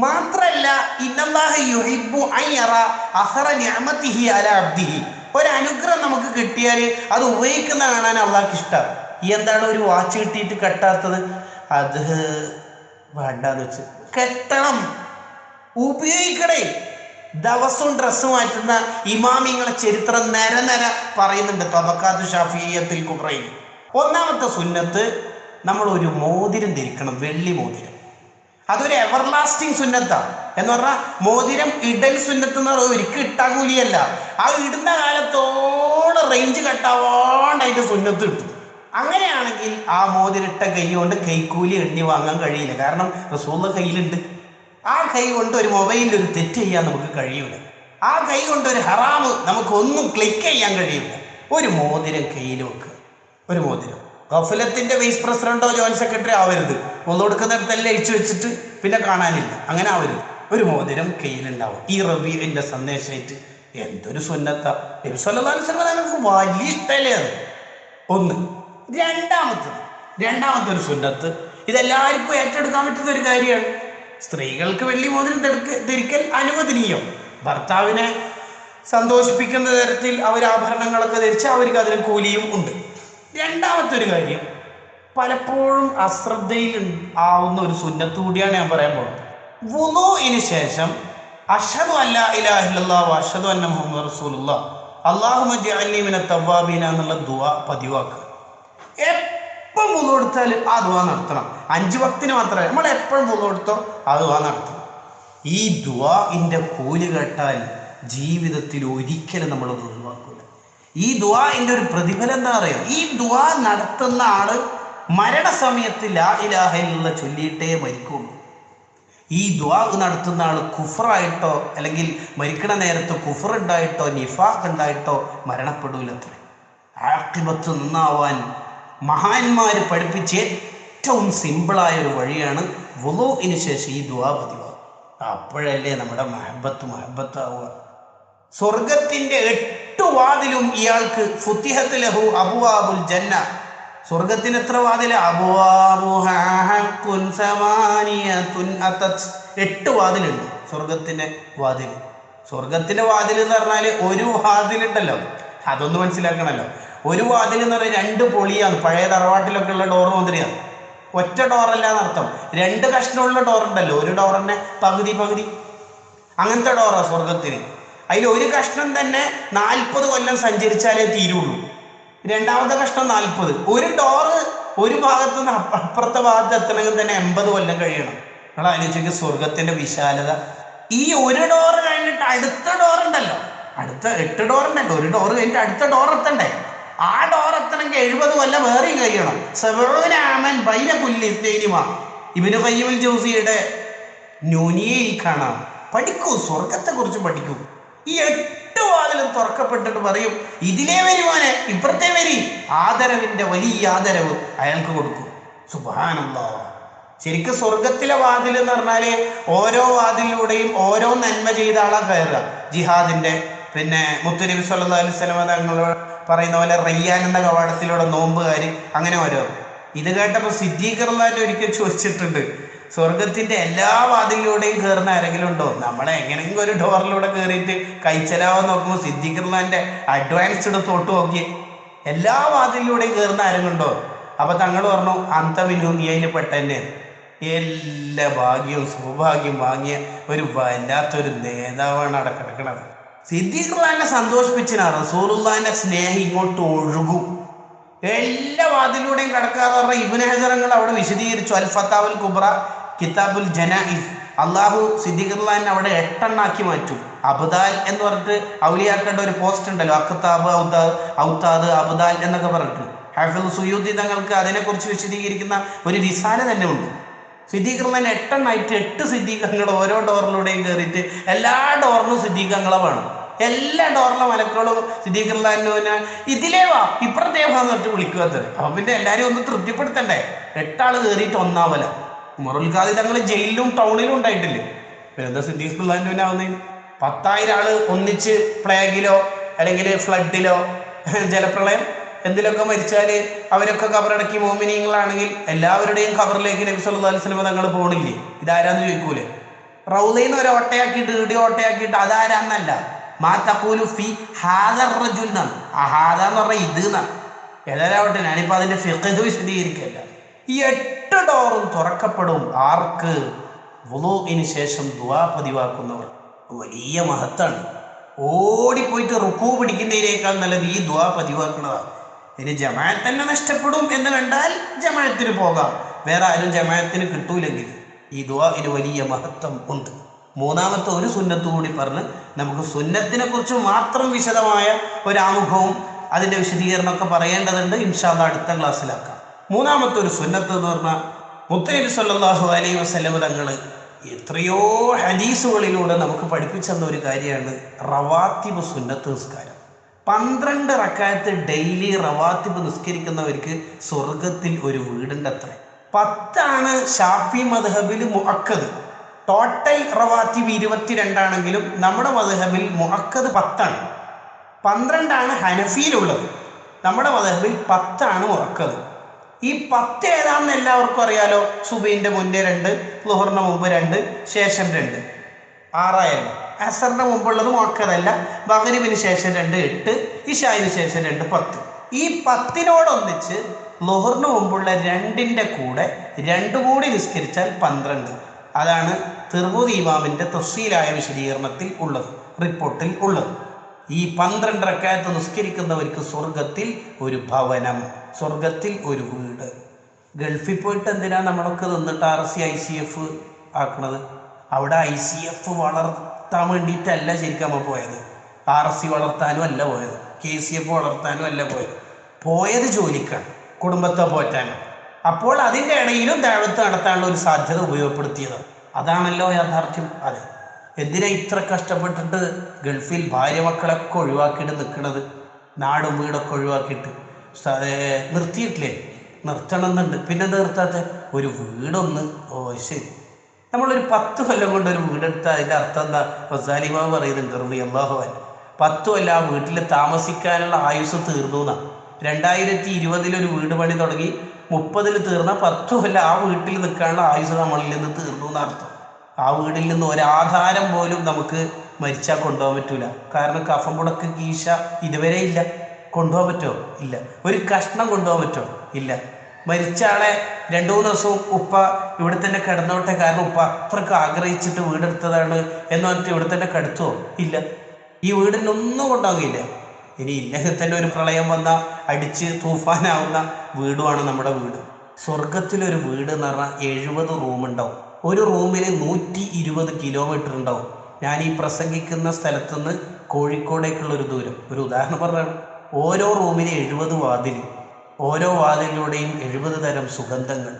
മാത്രല്ല ഇന്നല്ലാഹ യുഹിബ്ബു അൻ യറ അഹറ നിഅമതിഹി അലാ അബ്ദിഹി. ഒരു അനുഗ്രഹം നമുക്ക് കിട്ടിയാൽ അത് ഉപയോഗിക്കുന്ന കാണാൻ അള്ളാഹ്ക്ക് ഇഷ്ടമാണ്. എന്താണ് ഒരു വാച്ച് കിട്ടിയിട്ട് കെട്ടാത്തത്? അത് വേണ്ടാന്ന് വെച്ച് കെട്ടണം, ഉപയോഗിക്കണേ. ദിവസവും ഡ്രസ്സ് മാറ്റുന്ന ഇമാമിങ്ങളെ ചരിത്രം നിര പറയുന്നുണ്ട് തബക്കാത്തു ഷാഫിയ്യത്തിൽ കുബ്രയിൽ. ഒന്നാമത്തെ സുന്നത്ത്, നമ്മൾ ഒരു മോതിരം ധരിക്കണം, വെള്ളി മോതിരം. അതൊരു എവർലാസ്റ്റിംഗ് സുന്നത്താണ്. എന്ന് പറഞ്ഞാൽ മോതിരം ഇടൽ സുന്നത്ത് എന്ന് പറഞ്ഞാൽ ഒരിക്കലും ഇട്ടാകൂലിയല്ല. ആ ഇടുന്ന കാലത്തോടെ റേഞ്ച് കട്ടാവാണ്ട് അതിൻ്റെ സുന്നത്ത് കിട്ടും. അങ്ങനെയാണെങ്കിൽ ആ മോതിരിട്ട കൈ കൊണ്ട് കൈക്കൂലി എണ്ണി വാങ്ങാൻ കഴിയില്ല. കാരണം റസൂലുള്ളാഹി കയ്യിലുണ്ട്. ആ കൈ കൊണ്ട് ഒരു മൊബൈലിൽ ഒരു തെറ്റ് ചെയ്യാൻ നമുക്ക് കഴിയൂല. ആ കൈ കൊണ്ട് ഒരു ഹറാമ് നമുക്കൊന്നും ക്ലിക്ക് ചെയ്യാൻ കഴിയില്ല. ഒരു മോതിരം കയ്യിൽ വെക്കുക. ഒരു മോതിരം. ഗഫലത്തിന്റെ വൈസ് പ്രസിഡന്റോ ജോയിന്റ് സെക്രട്ടറി ആവരുത്. ഒന്ന് കൊടുക്കുന്നിടത്തെല്ലാം അഴിച്ചു വെച്ചിട്ട് പിന്നെ കാണാനില്ല. അങ്ങനെ ആവരുത്. ഒരു മോതിരം കയ്യിലുണ്ടാവും. ഈ റബീഇന്റെ സന്ദേശമായിട്ട് എന്തൊരു സുന്നത്താ. നബി സല്ലല്ലാഹു അലൈഹി വസല്ലം നമുക്ക് വലിയ ഇഷ്ടമല്ലേ അത്. ഒന്ന്. രണ്ടാമത്തെ ഒരു സുന്നത്ത്, ഇതെല്ലാവർക്കും ഏറ്റെടുക്കാൻ പറ്റുന്ന ഒരു കാര്യമാണ്. സ്ത്രീകൾക്ക് വെള്ളി മോതിരം ധരിക്കൽ അനുവദനീയം. ഭർത്താവിനെ സന്തോഷിപ്പിക്കുന്ന തരത്തിൽ അവർ ആഭരണങ്ങളൊക്കെ ധരിച്ച് അവർക്ക് അതിന് കൂലിയും ഉണ്ട്. രണ്ടാമത്തെ ഒരു കാര്യം, പലപ്പോഴും അശ്രദ്ധയിൽ ആവുന്ന ഒരു സുന്നത്ത് കൂടിയാണ് ഞാൻ പറയാൻ പോകുന്നത്. വുളൂഇന് ശേഷം അഷ്ഹദു അല്ലാ ഇലാഹ ഇല്ലല്ലാഹ് വ അഷ്ഹദു അന്ന മുഹമ്മദ് റസൂലുള്ളാഹ് അല്ലാഹുമ്മ ജഅൽനി മിനത് തവ്വാബീന എന്നുള്ള ദുആ പതിവാക്കുക. എപ്പം വുളൂ എടുത്താൽ ആ ദുആ നടത്തണം. 5 വക്തിന് മാത്രമല്ല, നമ്മൾ എപ്പോഴും വുളൂ എടുത്തോ ആ ദുആ നടത്തണം. ഈ ദുആഇന്റെ കൂലി കേട്ടാൽ ജീവിതത്തിൽ ഒരിക്കലും നമ്മൾ ഒഴിവാക്കില്ല. ഈ ദുആഇന്റെ ഒരു പ്രതിഫലം എന്താ അറിയാം? ഈ ദുആ നടത്തുന്ന ആള് മരണസമയത്ത് ലാ ഇലാഹ ഇല്ലല്ലാഹ് ചൊല്ലിയിട്ടേ മരിക്കുള്ളൂ. ഈ ദുആ നടത്തുന്ന ആൾ കുഫറായിട്ടോ അല്ലെങ്കിൽ മരിക്കണ നേരത്ത് കുഫർ ഉണ്ടായിട്ടോ നിഫാഖ് ഉണ്ടായിട്ടോ മരണപ്പെടൂലത്രേ. ആഖിബത്ത് നന്നാവാൻ മഹാന്മാർ പഠിപ്പിച്ച ഏറ്റവും സിമ്പിളായ ഒരു വഴിയാണ് വുളൂഇന് ശേഷം ഈ ദുആ പതിവാക്കുക. അപ്പോഴല്ലേ നമ്മുടെ മഹബത്താവുക. സ്വർഗത്തിന്റെ 8 വാതിലും ഇയാൾക്ക് ഫുത്തിഹത്ത് ലഹു അബ്വാബുൽ ജന്ന. സ്വർഗത്തിന് എത്ര വാതില? 8 വാതിലുണ്ട് സ്വർഗത്തിന്റെ വാതിൽ. സ്വർഗത്തിന്റെ വാതിൽ എന്ന് പറഞ്ഞാല് ഒരു വാതിലുണ്ടല്ലോ, അതൊന്ന് മനസ്സിലാക്കണല്ലോ. ഒരു വാതിൽ എന്ന് പറഞ്ഞാൽ 2 പൊളിയാണ്. പഴയ തറവാട്ടിലൊക്കെ ഉള്ള ഡോറ് മാതിരിയാണ്. ഒറ്റ ഡോറല്ല എന്നർത്ഥം. 2 കഷ്ണമുള്ള ഡോറുണ്ടല്ലോ, ഒരു ഡോർ തന്നെ പകുതി പകുതി, അങ്ങനത്തെ ഡോറാ സ്വർഗത്തിന്. അതിൽ ഒരു കഷ്ണം തന്നെ 40 കൊല്ലം സഞ്ചരിച്ചാലേ തീരുള്ളൂ. രണ്ടാമത്തെ കഷ്ണം 40. ഒരു ഡോറ് ഒരു ഭാഗത്ത് നിന്ന് അപ്പുറത്തെ ഭാഗത്ത് എത്തണമെങ്കിൽ തന്നെ 80 കൊല്ലം കഴിയണം. നിങ്ങൾ ആലോചിക്കുക സ്വർഗത്തിന്റെ വിശാലത. ഈ ഒരു ഡോറ് കഴിഞ്ഞിട്ട് അടുത്ത ഡോറുണ്ടല്ലോ, അടുത്ത 8 ഡോറുണ്ടല്ലോ, ഒരു ഡോറ് കഴിഞ്ഞിട്ട് അടുത്ത ഡോർ എത്തണ്ടേ? ആ ഡോർ എത്തണമെങ്കിൽ 70 കൊല്ലം വേറെയും കഴിയണം. സബഊന ബൈന കുല്ലി ഇസ്നൈനിമാ. ഇബ്നു ഖയ്യിമുൽ ജൗസിയുടെ നൂനിയയിൽ കാണാം. പഠിക്കൂ, സ്വർഗത്തെ കുറിച്ച് പഠിക്കൂ. ഈ 8 വാതിലും തുറക്കപ്പെട്ടിട്ട് പറയും, ഇതിലേ വരുവാനെ, ഇപ്പുറത്തെ വരി. ആദരവിന്റെ വലിയ ആദരവ് അയാൾക്ക് കൊടുക്കും. സുബ്ഹാനല്ലാഹ്. ശരിക്കും സ്വർഗത്തിലെ വാതിൽ എന്ന് പറഞ്ഞാല് ഓരോ വാതിലിലൂടെയും ഓരോ നന്മ ചെയ്ത ആളാ കയറുക. ജിഹാദിന്റെ, പിന്നെ മുത്തുനബി സല്ലല്ലാഹു അലൈഹി വസല്ലം തങ്ങളോട് പറയുന്ന പോലെ റയ്യാൻ എന്ന കവാടത്തിലൂടെ നോമ്പുകാര്, അങ്ങനെ ഓരോ. ഇത് കേട്ടപ്പോൾ സിദ്ദീഖ് റളിയല്ലാഹു അൻഹു ഒരിക്കൽ ചോദിച്ചിട്ടുണ്ട്, സ്വർഗത്തിന്റെ എല്ലാ വാതിലിലൂടെയും കയറുന്ന ആരെങ്കിലും ഉണ്ടോ? നമ്മളെ എങ്ങനെയെങ്കിലും ഒരു ഡോറിലൂടെ കയറിയിട്ട് കഴിച്ചലാവാൻ നോക്കുമ്പോൾ സിദ്ദീഖ് റളിയല്ലാഹു അൻഹുവിന്റെ അഡ്വാൻസ്ഡ് തോട്ട് നോക്കി എല്ലാ വാതിലിലൂടെയും കയറുന്ന ആരെങ്കിലും ഉണ്ടോ? അപ്പൊ തങ്ങൾ പറഞ്ഞു, അന്തമിനും നീ അതിൽ പെട്ടെന്നെ. എല്ലാ ഭാഗ്യവും സൗഭാഗ്യം വാങ്ങിയ ഒരു വല്ലാത്തൊരു നേതാവാണ് അവിടെ കിടക്കുന്നത്. സിദ്ദീഖ് റളിയല്ലാഹു അൻഹു സന്തോഷിപ്പിച്ചാ റസൂലുള്ളാഹിന്റെ സ്നേഹം ഇങ്ങോട്ട് ഒഴുകും. എല്ലാ വാതിലൂടെയും കടക്കാന്ന് പറഞ്ഞ ഇബ്നു ഹജർ അവിടെ വിശദീകരിച്ചു. അൽ ഫത്താവുൽ കുബ്ര, കിതാബുൽ ജനായിസ്. അള്ളാഹു സിദ്ദീഖ് റളിയല്ലാഹു അൻഹു അവിടെ 8 ആക്കി മാറ്റും. അബ്ദാൽ എന്ന് പറഞ്ഞിട്ട് ഔലിയാക്കളുടെ ഒരു പോസ്റ്റ് ഉണ്ടല്ലോ, അഖ്താബ് ഔതാദ് അബ്ദാൽ എന്നൊക്കെ പറഞ്ഞിട്ട്. ഹാഫിദ് സുയൂത്തി തങ്ങൾക്ക് അതിനെക്കുറിച്ച് വിശദീകരിക്കുന്ന ഒരു റിസാല തന്നെ ഉണ്ട്. സിദ്ദീഖ് റളിയല്ലാഹു അൻഹു 8 ആയിട്ട് 8 സിദ്ദീഖുകൾ ഓരോ ഡോറിലൂടെയും കയറിയിട്ട് എല്ലാ ഡോറിനും സിദ്ദീഖുകളെ വേണം. എല്ലാ ഡോറിലെ മലക്കളും സിദ്ദീഖ് റളിയല്ലാഹു അൻഹുവിനെ ഇതിലേ വാ, ഇപ്പുറത്തേ വാ എന്നിട്ട് വിളിക്കുക. അപ്പൊ പിന്നെ എല്ലാരും ഒന്ന് തൃപ്തിപ്പെടുത്തണ്ടേ. 8 ആള് കയറിയിട്ട് ഒന്നാമല. ഉമറുൽ ഖാദി തങ്ങൾ ജയിലിലും ടൗണിലും ഉണ്ടായിട്ടില്ലേ? പിന്നെ സിദ്ദീഖ് റളിയല്ലാഹു അൻഹുവിനെ ആവുന്നതിന് 10,000 ആള് ഒന്നിച്ച് പ്ലേഗിലോ അല്ലെങ്കിൽ ഫ്ലഡിലോ ജലപ്രളയം എന്തിലൊക്കെ മരിച്ചാല് അവരൊക്കെ ഖബറടക്കി മോമിനീങ്ങളാണെങ്കിൽ എല്ലാവരുടെയും ഖബറിലേക്ക് നബി സല്ലല്ലാഹു അലൈഹി വസല്ലം തങ്ങൾ പോണില്ലേ? ഇതാരാന്ന് ചോദിക്കൂലേ? റൗളയിൽ ഒരു ഓട്ടയാക്കിയിട്ട് ഇടി ഓട്ടയാക്കിയിട്ട് അതാരാന്നല്ല, മാ തഖൂലു ഫി ഹാദർ റജുൽ എന്നാണ്. ആ ഹാദ എന്ന് പറഞ്ഞാൽ ഇത് എന്നാണ്. ഏതായാലാവട്ടെ, ഞാനിപ്പോൾ അതിന്റെ ഫിഖ്ഹ് വിശദീകരിക്കല്ല. ഈ 8 ഡോറും തുറക്കപ്പെടും. ആർക്ക്? വുളൂഇന് ശേഷം ദുആ പതിവാക്കുന്നവർ. വലിയ മഹത്താണ്. ഓടിപ്പോയിട്ട് റുക്കൂ പിടിക്കുന്നതിനേക്കാൾ നല്ലത് ഈ ദുആ പതിവാക്കുന്നതാണ്. ഇനി ജമാഅത്ത് തന്നെ നഷ്ടപ്പെടും എന്ന് കണ്ടാൽ ജമാഅത്തിന് പോകാം. വേറെ ആരും ജമാഅത്തിന് കിട്ടൂലെങ്കിൽ ഈ ദുആഇന് വലിയ മഹത്വം ഉണ്ട്. മൂന്നാമത്തെ ഒരു സുന്നത്ത് കൂടി പറഞ്ഞ് നമുക്ക് സുന്നത്തിനെ കുറിച്ച് മാത്രം വിശദമായ ഒരാമുഖവും അതിന്റെ വിശദീകരണമൊക്കെ പറയേണ്ടതുണ്ട്. ഇൻഷാ അല്ലാഹ് അടുത്ത ക്ലാസ്സിലാക്കാം. മൂന്നാമത്തെ ഒരു സുന്നത്ത് എന്ന് പറഞ്ഞാൽ മുത്തുനബി സല്ലല്ലാഹു അലൈഹി വസല്ലം തങ്ങൾ എത്രയോ ഹദീസുകളിലൂടെ നമുക്ക് പഠിപ്പിച്ചെന്ന ഒരു കാര്യമാണ് റവാത്തിബ് സുന്നത്ത് നിസ്കാരം. 12 റക്അത്ത് ഡെയിലി റവാത്തിബ് നിസ്കരിക്കുന്നവർക്ക് സ്വർഗത്തിൽ ഒരു വീടുണ്ട്. അത്ര 10 ഷാഫി മദ്ഹബിൽ മുഅക്കദ്. ടോട്ടൽ റവാത്തിബ് 22 ആണെങ്കിലും നമ്മുടെ മദ്ഹബിൽ മുഅക്കദ് 10. 12 ഹനഫിയിലുള്ളത്. നമ്മുടെ മദ്ഹബിൽ 10 മുഅക്കദ്. ഈ 10 ഏതാണെന്ന് എല്ലാവർക്കും അറിയാലോ. സുബഹിന്റെ മുന്നേ 2, ളുഹറിന് മുമ്പ് 2, ശേഷം 2, 6. അസറിന് മുമ്പുള്ളത് മുഅക്കദല്ല. മഗ്രിബിന് ശേഷം 2, 8. ഇശാഇന് ശേഷം 2, 10. ഈ 10നോടൊന്നിച്ച് ളുഹറിന് മുമ്പുള്ള 2ന്റെ കൂടെ 2 കൂടി നിസ്കരിച്ചാൽ 12. അതാണ് തിർമുദി ഇമാമിന്റെ തഫ്സീലായ വിശദീകരണത്തിൽ ഉള്ളത്, റിപ്പോർട്ടിൽ ഉള്ളത്. ഈ 12 റക്അത്ത് നിസ്കരിക്കുന്നവർക്ക് സ്വർഗത്തിൽ ഒരു ഭവനം, സ്വർഗത്തിൽ ഒരു വീട്. ഗൾഫിൽ പോയിട്ട് എന്തിനാ നമ്മളൊക്കെ നിന്നിട്ട് RC ICF ആക്കണത്? അവിടെ ICF വളർത്താൻ വേണ്ടിയിട്ടല്ല ശരിക്കും നമ്മൾ പോയത്. RC വളർത്താനും അല്ല പോയത്. KCF വളർത്താനും അല്ല പോയത്. പോയത് ജോലിക്കാണ്, കുടുംബത്തെ പോറ്റാനും. അപ്പോൾ അതിൻ്റെ ഇടയിലും ദഅവത്ത് നടത്താനുള്ള ഒരു സാധ്യത ഉപയോഗപ്പെടുത്തിയത്. അതാണല്ലോ യാഥാർത്ഥ്യം. അതെ, എന്തിനാ ഇത്ര കഷ്ടപ്പെട്ടിട്ട് ഗൾഫിൽ ഭാര്യ മക്കളൊക്കെ ഒഴിവാക്കിയിട്ട് നിൽക്കുന്നത്? നാടും വീടൊക്കെ ഒഴിവാക്കിയിട്ട് നിർത്തിയിട്ടില്ലേ? നിർത്തണമെന്നുണ്ട്. പിന്നെ നിർത്താത്ത ഒരു വീടൊന്ന്. ഓ ശരി, നമ്മളൊരു 10 കൊല്ലം കൊണ്ട് ഒരു വീടെടുത്താൽ അതിൻ്റെ അർത്ഥം എന്താ? ഗസാലിമാവ് പറയുന്നുണ്ട് റളിയല്ലാഹു അൻഹു, 10 കൊല്ലം ആ വീട്ടിൽ താമസിക്കാനുള്ള ആയുസ് തീർന്നു എന്നാണ്. 2020 ഒരു വീട് പണി തുടങ്ങി 30 തീർന്ന 10 കൊല്ലം ആ വീട്ടിൽ നിൽക്കാനുള്ള ആയുസ് നമ്മളിൽ നിന്ന് തീർന്നു എന്നർത്ഥം. ആ വീടിൽ നിന്ന് ഒരാധാരം പോലും നമുക്ക് മരിച്ചാൽ കൊണ്ടുപോകാൻ പറ്റൂല. കാരണം കഫം മുടക്ക് കീശ ഇതുവരെ ഇല്ല. കൊണ്ടുപോകാൻ പറ്റുമോ? ഇല്ല. ഒരു കഷ്ണം കൊണ്ടുപോകാൻ പറ്റുമോ? ഇല്ല. മരിച്ച ആളെ 2-3 ദിവസവും ഉപ്പ ഇവിടെ തന്നെ കിടന്നോട്ടെ, കാരണം ഉപ്പ അത്രക്ക് ആഗ്രഹിച്ചിട്ട് വീടെടുത്തതാണ് എന്ന് പറഞ്ഞിട്ട് ഇവിടെ തന്നെ കിടത്തുമോ? ഇല്ല. ഈ വീടിനൊന്നും കൊണ്ടാകില്ല. ഇനി ഇല്ലെങ്കിൽ തന്നെ ഒരു പ്രളയം വന്ന അടിച്ച് തൂഫാനാവുന്ന വീടുമാണ് നമ്മുടെ വീട്. സ്വർഗത്തിലൊരു വീട് എന്ന് പറഞ്ഞാൽ 70 റൂമുണ്ടാവും. ഒരു റൂമിന് 120 കിലോമീറ്റർ ഉണ്ടാവും. ഞാൻ ഈ പ്രസംഗിക്കുന്ന സ്ഥലത്തുനിന്ന് കോഴിക്കോടേക്കുള്ള ഒരു ദൂരം ഒരു ഉദാഹരണം പറഞ്ഞാണ്. ഓരോ റൂമിന് 70 വാതിൽ, ഓരോ വാതിലൂടെയും 70 തരം സുഗന്ധങ്ങൾ.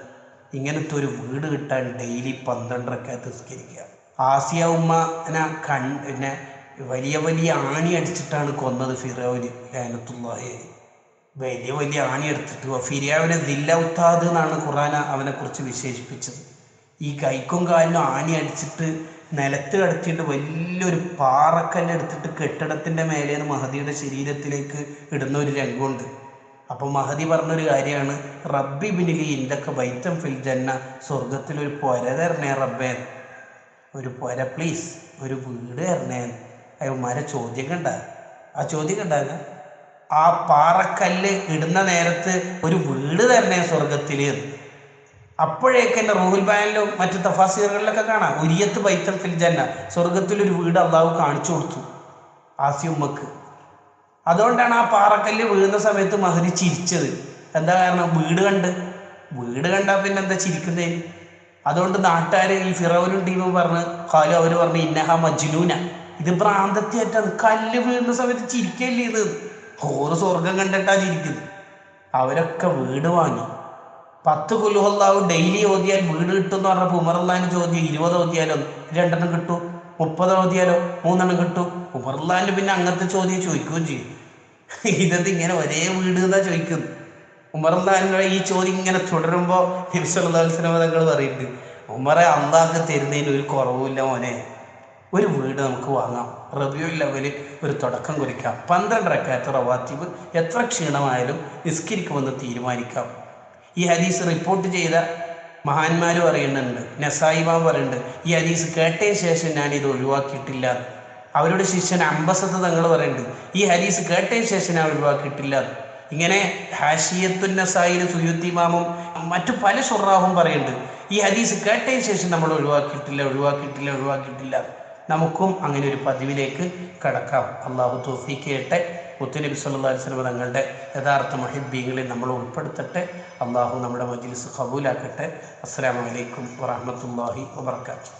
ഇങ്ങനത്തെ ഒരു വീട് കിട്ടാൻ ഡെയിലി 12 റക്അത്ത് നിസ്കരിക്കുക. ആസിയ ഉമ്മനെ പിന്നെ വലിയ വലിയ ആണി അടിച്ചിട്ടാണ് കൊന്നത് ഫിറൗന് ലഅനത്തുല്ലാഹി. വലിയ വലിയ ആണി എടുത്തിട്ട് ഫിറൗനെ ദില്ലൗത്താദ് എന്നാണ് ഖുർആൻ അവനെ കുറിച്ച് വിശേഷിപ്പിച്ചത്. ഈ കൈക്കും കാലിനും ആണി അടിച്ചിട്ട് നിലത്ത് കിടത്തിയിട്ട് വലിയൊരു പാറക്കല്ലെടുത്തിട്ട് കെട്ടിടത്തിൻ്റെ മേലേന്ന് മഹദിയുടെ ശരീരത്തിലേക്ക് ഇടുന്ന ഒരു രംഗമുണ്ട്. അപ്പോൾ മഹദി പറഞ്ഞൊരു കാര്യമാണ്, റബ്ബി ബിനിലി ഇന്തൊക്കെ ബൈത്തം ഫിൽ ജന്ന, സ്വർഗത്തിലൊരു പുര തരണേ റബ്ബേ, ഒരു പുര പ്ലീസ്, ഒരു വീട് തരണേ. അയ്യന്മാരെ ചോദ്യം കണ്ട, ആ ചോദ്യം കണ്ടാൽ ആ പാറക്കല്ല് ഇടുന്ന നേരത്ത് ഒരു വീട് തരണേ സ്വർഗത്തിൽ. അപ്പോഴേക്ക് എൻ്റെ റൂഹുൽ ബയാനിലും മറ്റു തഫാസീറുകളിലൊക്കെ കാണാം, ഉരിയത്ത് ബൈത്തൽ ഫിൽ ജന്ന, സ്വർഗത്തിലൊരു വീട് അള്ളാഹു കാണിച്ചു കൊടുത്തു ആസി ഉമ്മക്ക്. അതുകൊണ്ടാണ് ആ പാറക്കല്ല് വീഴുന്ന സമയത്ത് മഹദി ചിരിച്ചത്. എന്താ കാരണം? വീട് കണ്ടാൽ പിന്നെ എന്താ ചിരിക്കുന്നേ? അതുകൊണ്ട് നാട്ടുകാർ ഈ ഫിറൗനും ടീമും പറഞ്ഞ് ഖാലു, അവർ പറഞ്ഞ് ഇന്നഹ മജ്നൂന, ഇത് ഭ്രാന്തത്തിയായിട്ടാണ്, കല്ല് വീഴുന്ന സമയത്ത് ചിരിക്കല്ലേ ഇത്, ഓറ് സ്വർഗം കണ്ടിട്ടാ ചിരിക്കുന്നത്. അവരൊക്കെ വീട് വാങ്ങി. 10 ഖുൽഹുവല്ലാഹു ഡെയിലി ഓതിയാൽ വീട് കിട്ടും എന്ന് പറഞ്ഞപ്പോൾ ഉമറുല്ലാഹിന് ചോദ്യം, 20 ഓതിയാലോ 2 കിട്ടും, 30 ഓതിയാലോ 3 കിട്ടും. ഉമറുല്ലാഹിന് പിന്നെ അങ്ങനത്തെ ചോദ്യം ചോദിക്കുകയും ചെയ്യും. ഇങ്ങനെ ഒരേ വീട് എന്നാ ചോദിക്കുന്നു. ഉമറുല്ലാഹിന്റെ ഈ ചോദ്യം ഇങ്ങനെ തുടരുമ്പോൾ നബി സല്ലല്ലാഹു അലൈഹി വസല്ലം തങ്ങൾ പറയുന്നുണ്ട്, ഉമറെ, അള്ളാഹ് തരുന്നതിന് ഒരു കുറവുമില്ല മോനെ, ഒരു വീട് നമുക്ക് വാങ്ങാം, റബീഉൽ അവ്വലിൽ ഒരു തുടക്കം കുറിക്കാം, 12 റക്അത്ത് റവാത്തിബ് എത്ര ക്ഷീണമായാലും നിസ്കരിക്കുമെന്ന് തീരുമാനിക്കാം. ഈ ഹദീസ് റിപ്പോർട്ട് ചെയ്ത മഹാന്മാർ പറയുന്നുണ്ട്, നസായി ഇമാം പറയുന്നുണ്ട്, ഈ ഹദീസ് കേട്ടതിന് ശേഷം ഞാനിത് ഒഴിവാക്കിയിട്ടില്ല. അവരുടെ ശിഷ്യൻ അംബസത്ത് തങ്ങൾ പറയുന്നുണ്ട്, ഈ ഹദീസ് കേട്ടതിന് ശേഷം ഞാൻ ഒഴിവാക്കിയിട്ടില്ല. ഇങ്ങനെ ഹാഷിയത്തുൻ നസായിന് സുയൂത്തി ഇമാമും മറ്റു പല ശുറാഹും പറയുന്നുണ്ട്, ഈ ഹദീസ് കേട്ടതിന് ശേഷം നമ്മൾ ഒഴിവാക്കിയിട്ടില്ല. നമുക്കും അങ്ങനെ ഒരു പതിവിലേക്ക് കടക്കാം. അള്ളാഹു തൗഫീഖ് ചെയ്യട്ടെ. മുത്തുനബി സല്ലല്ലാഹു അലൈഹി വസല്ലം തങ്ങളുടെ യഥാർത്ഥ മുഹിബ്ബീങ്ങളിൽ നമ്മൾ ഉൾപ്പെടുത്തട്ടെ. അള്ളാഹു നമ്മുടെ മജ്ലിസ് ഖബൂലാക്കട്ടെ. അസ്സലാമു അലൈക്കും വറഹ്മത്തുള്ളാഹി വബറകാതുഹു.